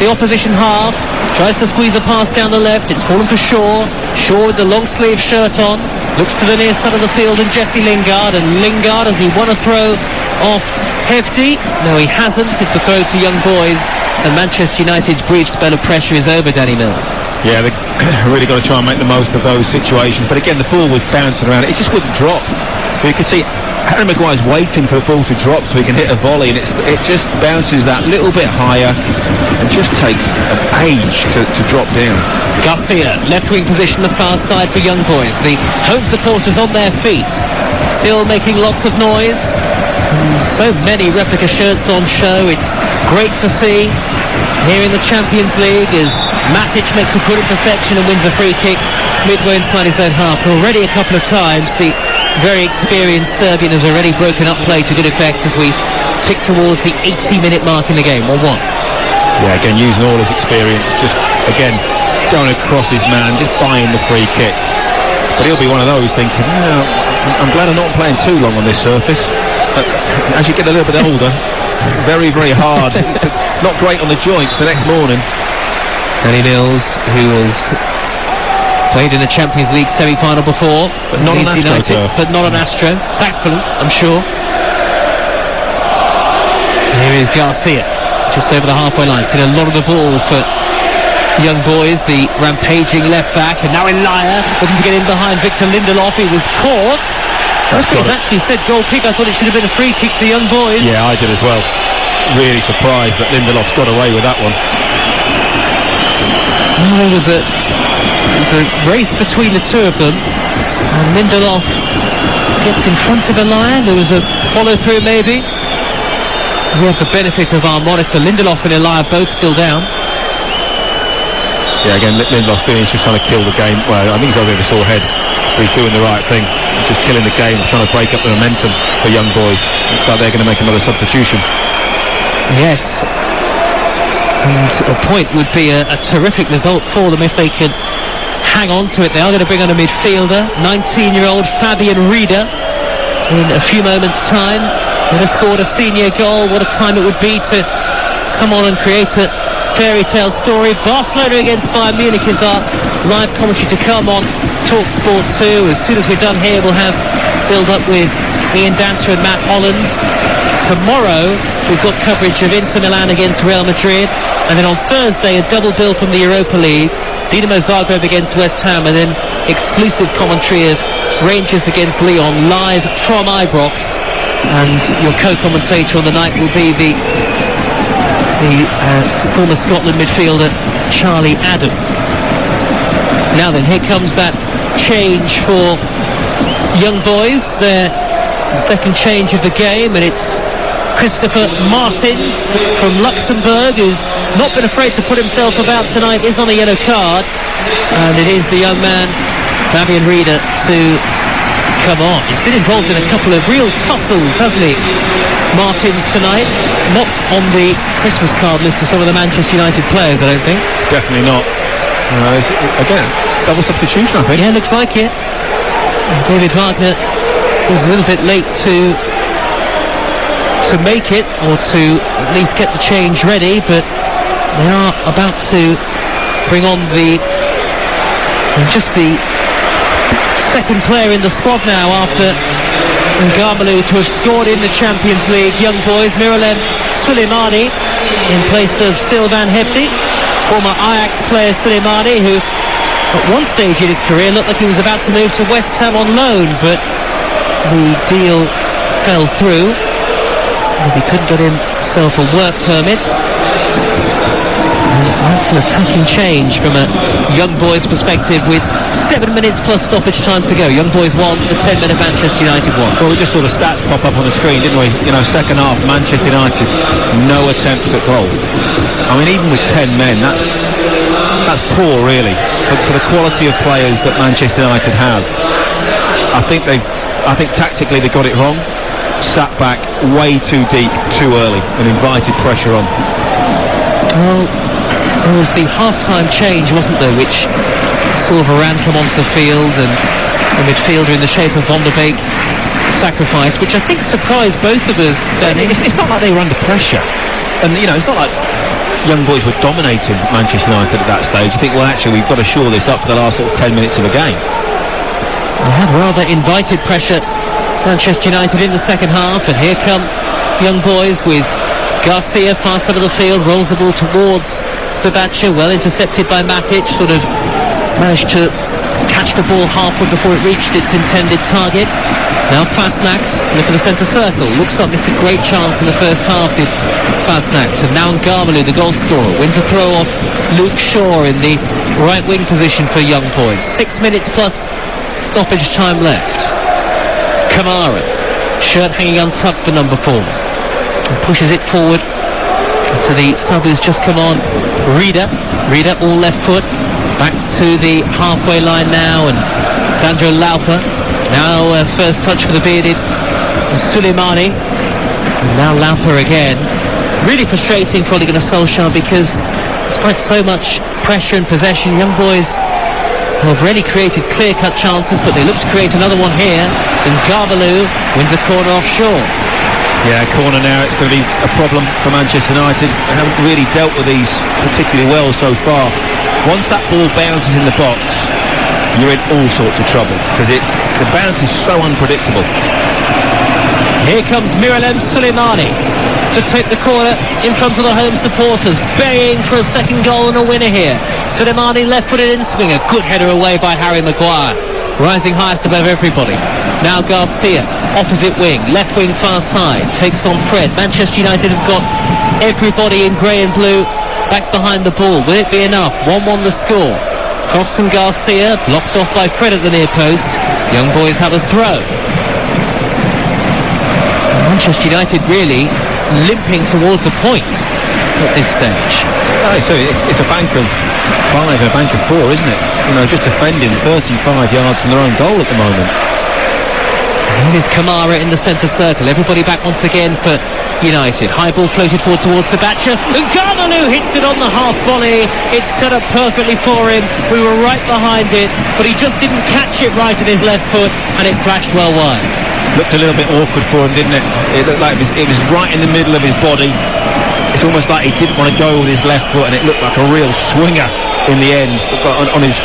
the opposition half. Tries to squeeze a pass down the left. It's fallen for Shaw. Shaw with the long sleeve shirt on. Looks to the near side of the field and Jesse Lingard. And Lingard, has he won a throw off Hefty? No, he hasn't. It's a throw to young boys. And Manchester United's brief spell of pressure is over, Danny Mills. Yeah, they've really got to try and make the most of those situations. But again, the ball was bouncing around. It just wouldn't drop. But you could see Harry Maguire's waiting for the ball to drop so he can hit a volley, and it just bounces that little bit higher and just takes an age to drop down. Garcia, left wing position, the far side for young boys. The home supporters on their feet, still making lots of noise. So many replica shirts on show. It's great to see here in the Champions League as Matic makes a good interception and wins a free kick midway inside his own half. And already a couple of times the very experienced Serbian has already broken up play to good effect as we tick towards the 80-minute mark in the game. 1-1. Yeah, again, using all his experience, just, again, going across his man, just buying the free kick. But he'll be one of those thinking, I'm glad I'm not playing too long on this surface. But as you get a little bit older, very, very hard. It's not great on the joints the next morning. Danny Mills, who has played in the Champions League semi-final before, But not on Leeds Astro turf. but not on Astro. Thankfully, I'm sure. Here is Garcia, just over the halfway line. Seen a lot of the ball for Young Boys, the rampaging left back, and now Elia looking to get in behind Victor Lindelof. He was caught. Referees actually said goal kick. I thought it should have been a free kick to Young Boys. Yeah, I did as well. Really surprised that Lindelof's got away with that one. There was a race between the two of them, and Lindelof gets in front of Elia. There was a follow through maybe. We have the benefit of our monitor. Lindelof and Elia both still down. Yeah, again, Lindelof's doing, he's just trying to kill the game. Well, I think he's got a bit of a sore head, but he's doing the right thing. He's just killing the game, trying to break up the momentum for Young Boys. Looks like they're going to make another substitution. Yes. And a point would be a terrific result for them if they could hang on to it. They are going to bring on a midfielder, 19-year-old Fabian Rieder, in a few moments' time. He has scored a senior goal. What a time it would be to come on and create a fairy tale story. Barcelona against Bayern Munich is our live commentary to come on Talk Sport 2. As soon as we're done here, we'll have build up with Ian Danter and Matt Holland. Tomorrow we've got coverage of Inter Milan against Real Madrid, and then on Thursday a double bill from the Europa League, Dinamo Zagreb against West Ham, and then exclusive commentary of Rangers against Lyon live from Ibrox. And your co-commentator on the night will be the former Scotland midfielder Charlie Adam. Now then, here comes that change for Young Boys, their second change of the game, and it's Christopher Martins from Luxembourg, who's not been afraid to put himself about tonight, is on a yellow card, and it is the young man Fabian Rieder to come on. He's been involved in a couple of real tussles, hasn't he, Martins, tonight? Not on the Christmas card list of some of the Manchester United players, I don't think. Definitely not. Again, double substitution, I think. Yeah, looks like it. David Wagner was a little bit late to make it, or to at least get the change ready, but they are about to bring on the second player in the squad now after Ngarmalu to have scored in the Champions League. Young Boys, Miralem Suleimani in place of Sylvain Hefti. Former Ajax player Suleimani, who at one stage in his career looked like he was about to move to West Ham on loan, but the deal fell through because he couldn't get himself a work permit. That's an attacking change from a Young Boys perspective, with 7 minutes plus stoppage time to go. Young Boys won, the 10-minute Manchester United won. Well, we just saw the stats pop up on the screen, didn't we? You know, second half, Manchester United, no attempts at goal. I mean, even with 10 men, that's poor, really, for the quality of players that Manchester United have. I think tactically they got it wrong. Sat back way too deep, too early, and invited pressure on. Well, there was the half-time change, wasn't there, which saw Varane come onto the field and the midfielder in the shape of Van der Beek sacrificed, which I think surprised both of us, Danny. It's not like they were under pressure, and you know, it's not like Young Boys were dominating Manchester United at that stage. You think, well, actually, we've got to shore this up for the last sort of 10 minutes of the game. They had rather invited pressure, Manchester United, in the second half, and here come Young Boys with Garcia far side of the field, rolls the ball towards Sabathia, well intercepted by Matic, sort of managed to catch the ball halfway before it reached its intended target. Now Fasnacht, look at the centre circle, looks like missed a great chance in the first half, did Fasnacht, and now Ngarmalu, the goal scorer, wins a throw off Luke Shaw in the right wing position for Young Boys. 6 minutes plus stoppage time left. Kamara, shirt hanging untucked for number 4, and pushes it forward to the sub who's just come on, Rieder all left foot, Back to the halfway line now, and Sandro Lauper. Now first touch for the bearded Suleimani. And now Lauper again. Really frustrating for Ole Gunnar Solskjaer, because despite so much pressure and possession, young boys have really created clear-cut chances, but they look to create another one here. And Garbalou wins a corner offshore. Yeah, corner now, it's going to be a problem for Manchester United. They haven't really dealt with these particularly well so far. Once that ball bounces in the box, you're in all sorts of trouble, because the bounce is so unpredictable. Here comes Miralem Suleimani to take the corner in front of the home supporters, baying for a second goal and a winner here. Suleimani left-footed in-swinger, good header away by Harry Maguire, rising highest above everybody. Now Garcia, opposite wing, left wing far side, takes on Fred. Manchester United have got everybody in grey and blue back behind the ball. Will it be enough? 1-1 the score. Cross from Garcia, blocked off by Fred at the near post. Young boys have a throw. Manchester United really limping towards a point at this stage. Oh, so it's a bank of 5 and a bank of 4, isn't it? You know, just defending 35 yards from their own goal at the moment. And here's Kamara in the centre circle. Everybody back once again for United. High ball floated forward towards Sabathia, and Garbalou hits it on the half volley. It's set up perfectly for him. We were right behind it, but he just didn't catch it right in his left foot, and it flashed well wide. Looked a little bit awkward for him, didn't it? It looked like it was right in the middle of his body. It's almost like he didn't want to go with his left foot, and it looked like a real swinger in the end, on his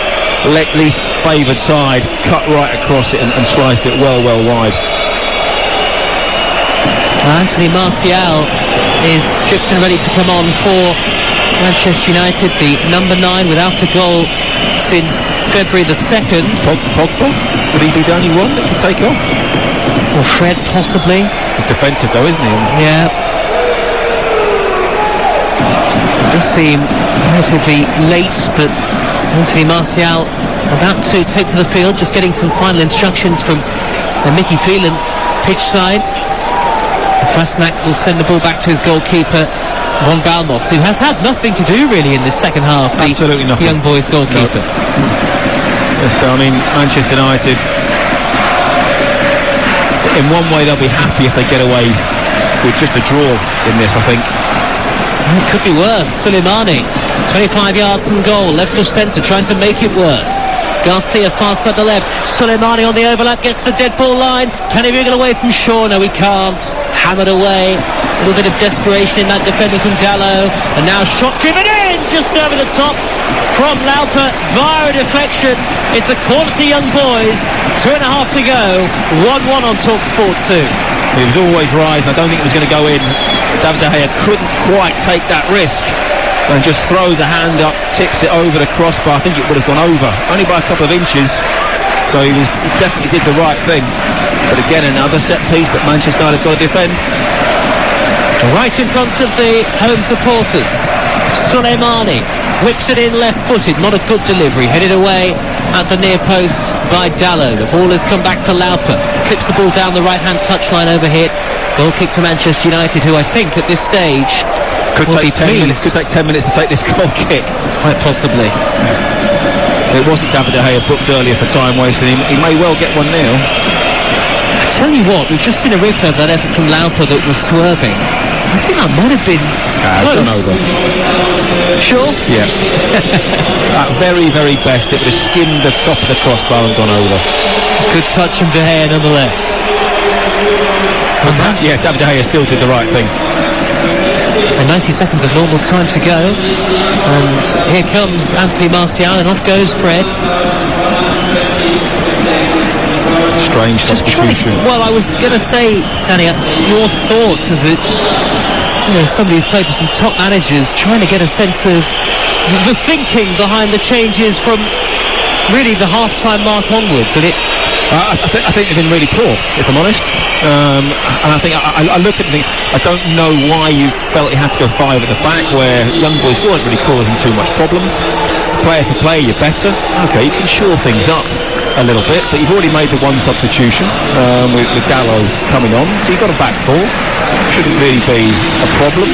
least favoured side, cut right across it and sliced it well wide. Anthony Martial is stripped and ready to come on for Manchester United, the number 9 without a goal since February the 2nd. Pogba? Would he be the only one that could take off? Or Fred, possibly. He's defensive though, isn't he? Yeah. It does seem relatively late, but Anthony Martial about to take to the field, just getting some final instructions from Mickey Phelan, pitch side. Krasnak will send the ball back to his goalkeeper, Von Balmos, who has had nothing to do really in this second half. Absolutely nothing. Young boys goalkeeper. No. Yes, but I mean, Manchester United, in one way they'll be happy if they get away with just a draw in this, I think. It could be worse. Suleimani, 25 yards from goal, left of centre, trying to make it worse. Garcia far side the left. Suleimani on the overlap, gets to the dead ball line. Can he wriggle away from Shaw? No, he can't. Hammered away. A little bit of desperation in that defending from Dalot. And now shot driven in, just over the top from Lauper via a deflection. It's a corner to young boys. 2.5 to go. 1-1 on TalkSport 2. He was always rising. I don't think it was going to go in. David De Gea couldn't quite take that risk and just throws a hand up, tips it over the crossbar. I think it would have gone over, only by a couple of inches. So he definitely did the right thing. But again, another set piece that Manchester United have got to defend. Right in front of the home supporters. Suleimani whips it in left-footed, not a good delivery, headed away at the near post by Dalot. The ball has come back to Lauper, clips the ball down the right-hand touchline over here. Goal kick to Manchester United, who I think at this stage could take 10 minutes. Could take 10 minutes to take this goal kick. Quite possibly. It wasn't David De Gea booked earlier for time wasting. He may well get one now. I tell you what, we've just seen a replay of that effort from Lauper that was swerving. I think that might have been close. Gone over. Sure? Yeah. At very, very best, it would have skimmed the top of the crossbar and gone over. Good touch from De Gea nonetheless. Yeah, David De Gea still did the right thing. And 90 seconds of normal time to go. And here comes Anthony Martial, and off goes Fred. Strange substitution. Well, I was going to say, Danny, your thoughts as somebody who's played with some top managers, trying to get a sense of the thinking behind the changes from really the half-time mark onwards. And I think they've been really poor, if I'm honest. And I think I look at it and think, I don't know why you felt you had to go 5 at the back, where young boys weren't really causing too much problems. Player for player, you're better. Okay, you can shore things up a little bit, but you've already made the one substitution with Dalot coming on, so you've got a back 4. Shouldn't really be a problem.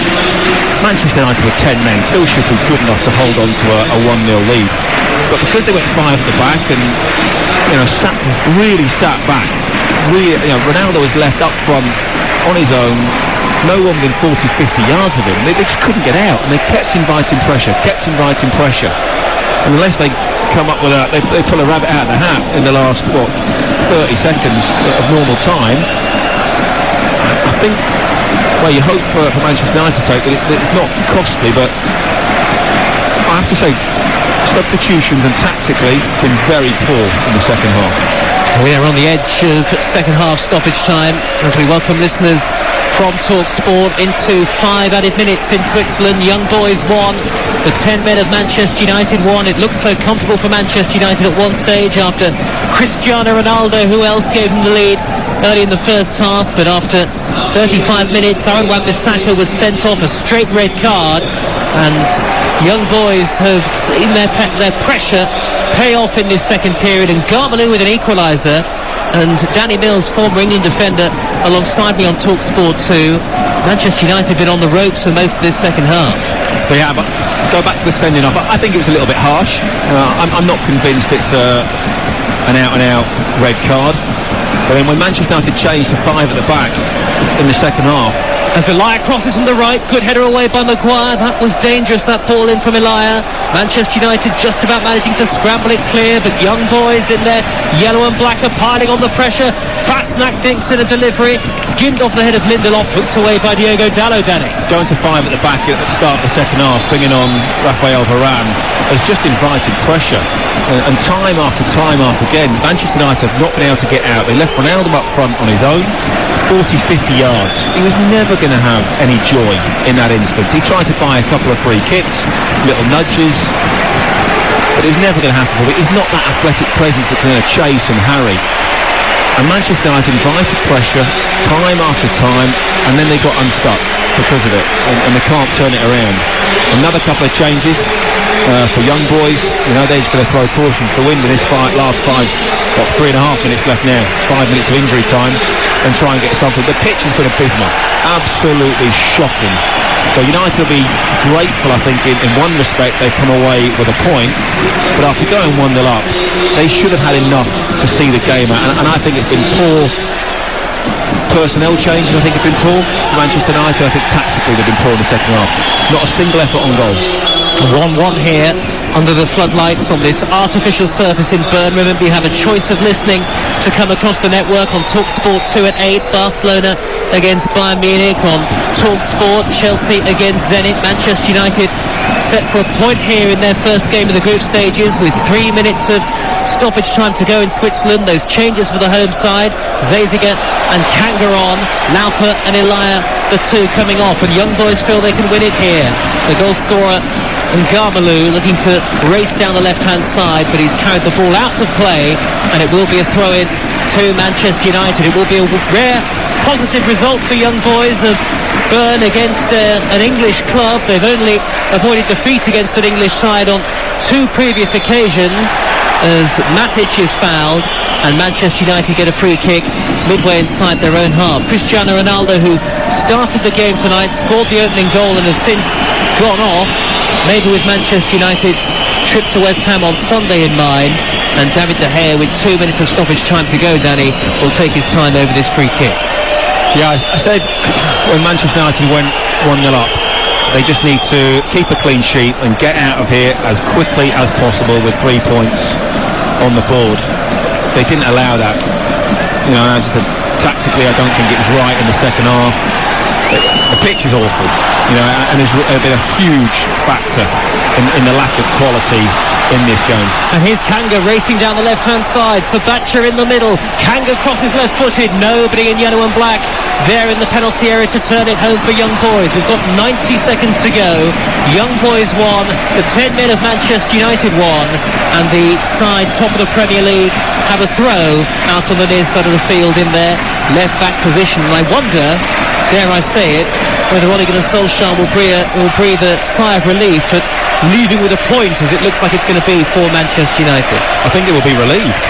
Manchester United with 10 men still should be good enough to hold on to a 1-0 lead. but because they went 5 at the back and really sat back, Ronaldo was left up front on his own, no one within 40-50 yards of him. They just couldn't get out, and they kept inviting pressure, and unless they come up with they pull a rabbit out of the hat in the last 30 seconds of normal time. I think you hope for Manchester United's sake that it's not costly, but I have to say substitutions and tactically it's been very poor in the second half. We are on the edge of second half stoppage time as we welcome listeners from TalkSport into 5 added minutes in Switzerland. Young Boys won, the 10 men of Manchester United won. It looked so comfortable for Manchester United at one stage after Cristiano Ronaldo, who else, gave them the lead early in the first half, but after 35 minutes Aaron Wan-Bissaka was sent off, a straight red card, and Young Boys have seen their pressure pay off in this second period, and Garmalou with an equaliser, and Danny Mills, former England defender, alongside me on TalkSport 2. Manchester United have been on the ropes for most of this second half. They have. Go back to the sending off. I think it was a little bit harsh. I'm not convinced it's an out-and-out red card. But then when Manchester United changed to 5 at the back in the second half, as Elia crosses from the right, good header away by Maguire. That was dangerous, that ball in from Elia. Manchester United just about managing to scramble it clear, but Young Boys in their yellow and black are piling on the pressure. Fast-snack dinks in a delivery, skimmed off the head of Lindelof, hooked away by Diogo Dalot, Danny. Going to 5 at the back at the start of the second half, bringing on Rafael Varane, has just invited pressure. And time after again, Manchester United have not been able to get out. They left Ronaldo up front on his own, 40-50 yards. He was never going to have any joy in that instance. He tried to buy a couple of free kicks, little nudges, but it was never going to happen for him. He's not that athletic presence that's going to chase and harry. And Manchester United invited pressure time after time, and then they got unstuck because of it, and they can't turn it around. Another couple of changes for Young Boys. They're just going to throw caution to the wind in this last 3.5 minutes left now, 5 minutes of injury time, and try and get something. The pitch has been abysmal, absolutely shocking. So United will be grateful, I think, in one respect they've come away with a point, but after going 1-0 up, they should have had enough to see the game out, and I think it's been poor personnel changes. I think it's been poor for Manchester United. I think tactically they've been poor in the second half. Not a single effort on goal. 1-1 here under the floodlights on this artificial surface in Bern. Remember, you have a choice of listening to come across the network on TalkSport 2 at 8. Barcelona against Bayern Munich on TalkSport. Chelsea against Zenit. Manchester United set for a point here in their first game of the group stages with 3 minutes of stoppage time to go in Switzerland. Those changes for the home side, Zezega and Kanga on, Lauper and Elia, the two coming off, and Young Boys feel they can win it here. The goal scorer and Garmalou looking to race down the left-hand side, but he's carried the ball out of play, and it will be a throw-in to Manchester United. It will be a rare positive result for Young Boys of Bern against an English club. They've only avoided defeat against an English side on 2 previous occasions as Matic is fouled, and Manchester United get a free kick midway inside their own half. Cristiano Ronaldo, who started the game tonight, scored the opening goal and has since gone off, maybe with Manchester United's trip to West Ham on Sunday in mind. And David De Gea, with 2 minutes of stoppage time to go, Danny, will take his time over this free kick. Yeah, I said when Manchester United went 1-0 up, they just need to keep a clean sheet and get out of here as quickly as possible with 3 points on the board. They didn't allow that. As I said, tactically I don't think it was right in the second half. The pitch is awful, and there's been a huge factor in the lack of quality in this game. And here's Kanga racing down the left-hand side. Sabathia in the middle. Kanga crosses left-footed. Nobody in yellow and black there in the penalty area to turn it home for Young Boys. We've got 90 seconds to go. Young Boys won. The 10 men of Manchester United won. And the side top of the Premier League have a throw out on the near side of the field in their left-back position. And I wonder, dare I say it, whether Ole Gunnar Solskjaer will breathe a sigh of relief at leaving with a point, as it looks like it's going to be for Manchester United. I think they will be relieved,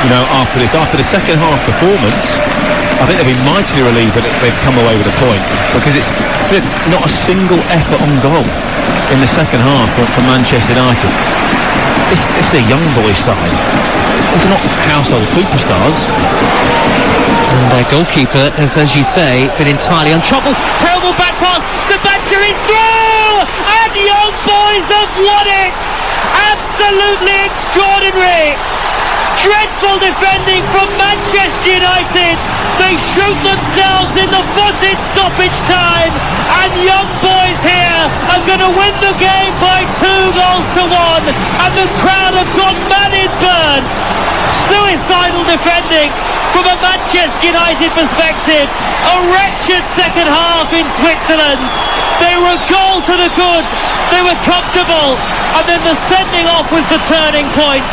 after the second half performance. I think they'll be mightily relieved that they've come away with a point, because it's not a single effort on goal in the second half for Manchester United. It's the young boys' side. It's not household superstars. And their goalkeeper has, as you say, been entirely untroubled. Terrible back pass. Sabathia is through! And Young Boys have won it! Absolutely extraordinary! Dreadful defending from Manchester United. They shoot themselves in the foot in stoppage time. And Young Boys here are going to win the game by 2-1. And the crowd have gone mad in Bern. Suicidal defending from a Manchester United perspective. A wretched second half in Switzerland. They were a goal to the good. They were comfortable. And then the sending off was the turning point.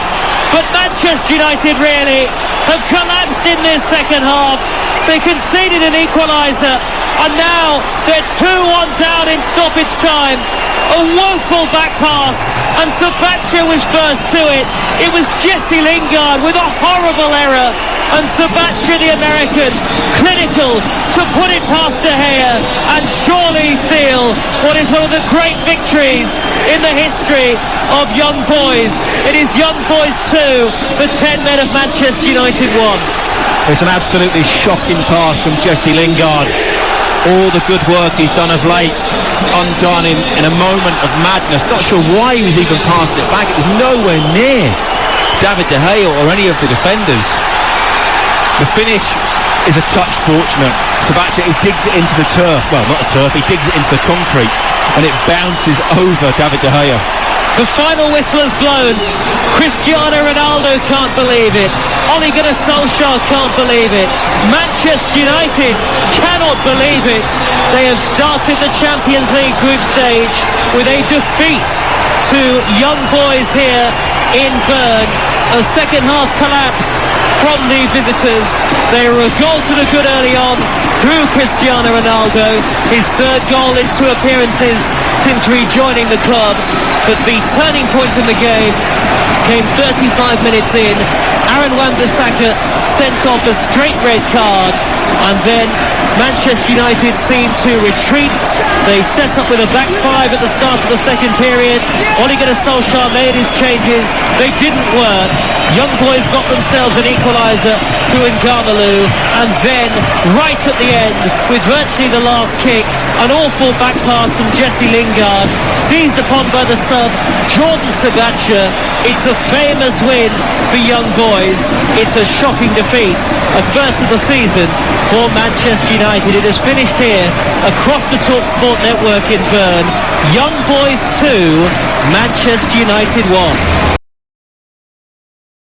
But Manchester United really have collapsed in this second half. They conceded an equaliser, and now they're 2-1 down in stoppage time. A woeful back pass, and Sabathia was first to it. It was Jesse Lingard with a horrible error, and Sabathia, the American, clinical to put it past De Gea and surely seal what is one of the great victories in the history of Young Boys. It is Young Boys 2, the 10 men of Manchester United 1. It's an absolutely shocking pass from Jesse Lingard. All the good work he's done of late undone in a moment of madness. Not sure why he was even passing it back. It was nowhere near David De Gea or any of the defenders. The finish is a touch fortunate. Sabathia, he digs it into the turf. Well, not the turf, he digs it into the concrete and it bounces over David De Gea. The final whistle has blown. Cristiano Ronaldo can't believe it. Ole Gunnar Solskjaer can't believe it. Manchester United cannot believe it. They have started the Champions League group stage with a defeat to Young Boys here in Bern. A second half collapse from the visitors. They were a goal to the good early on through Cristiano Ronaldo. His third goal in 2 appearances since rejoining the club. But the turning point in the game came 35 minutes in. Aaron Wan-Bissaka sent off a straight red card, and then Manchester United seemed to retreat. They set up with a back five at the start of the second period. Ole Gunnar Solskjaer made his changes. They didn't work. Young Boys got themselves an equaliser through Ngamalo, and then right at the end, with virtually the last kick, an awful back pass from Jesse Lingard, seized upon by the sub Jordan Sabathia. It's a famous win for Young Boys. It's a shocking defeat, a first of the season for Manchester United. It is finished here across the TalkSport network in Bern. Young Boys 2, Manchester United 1.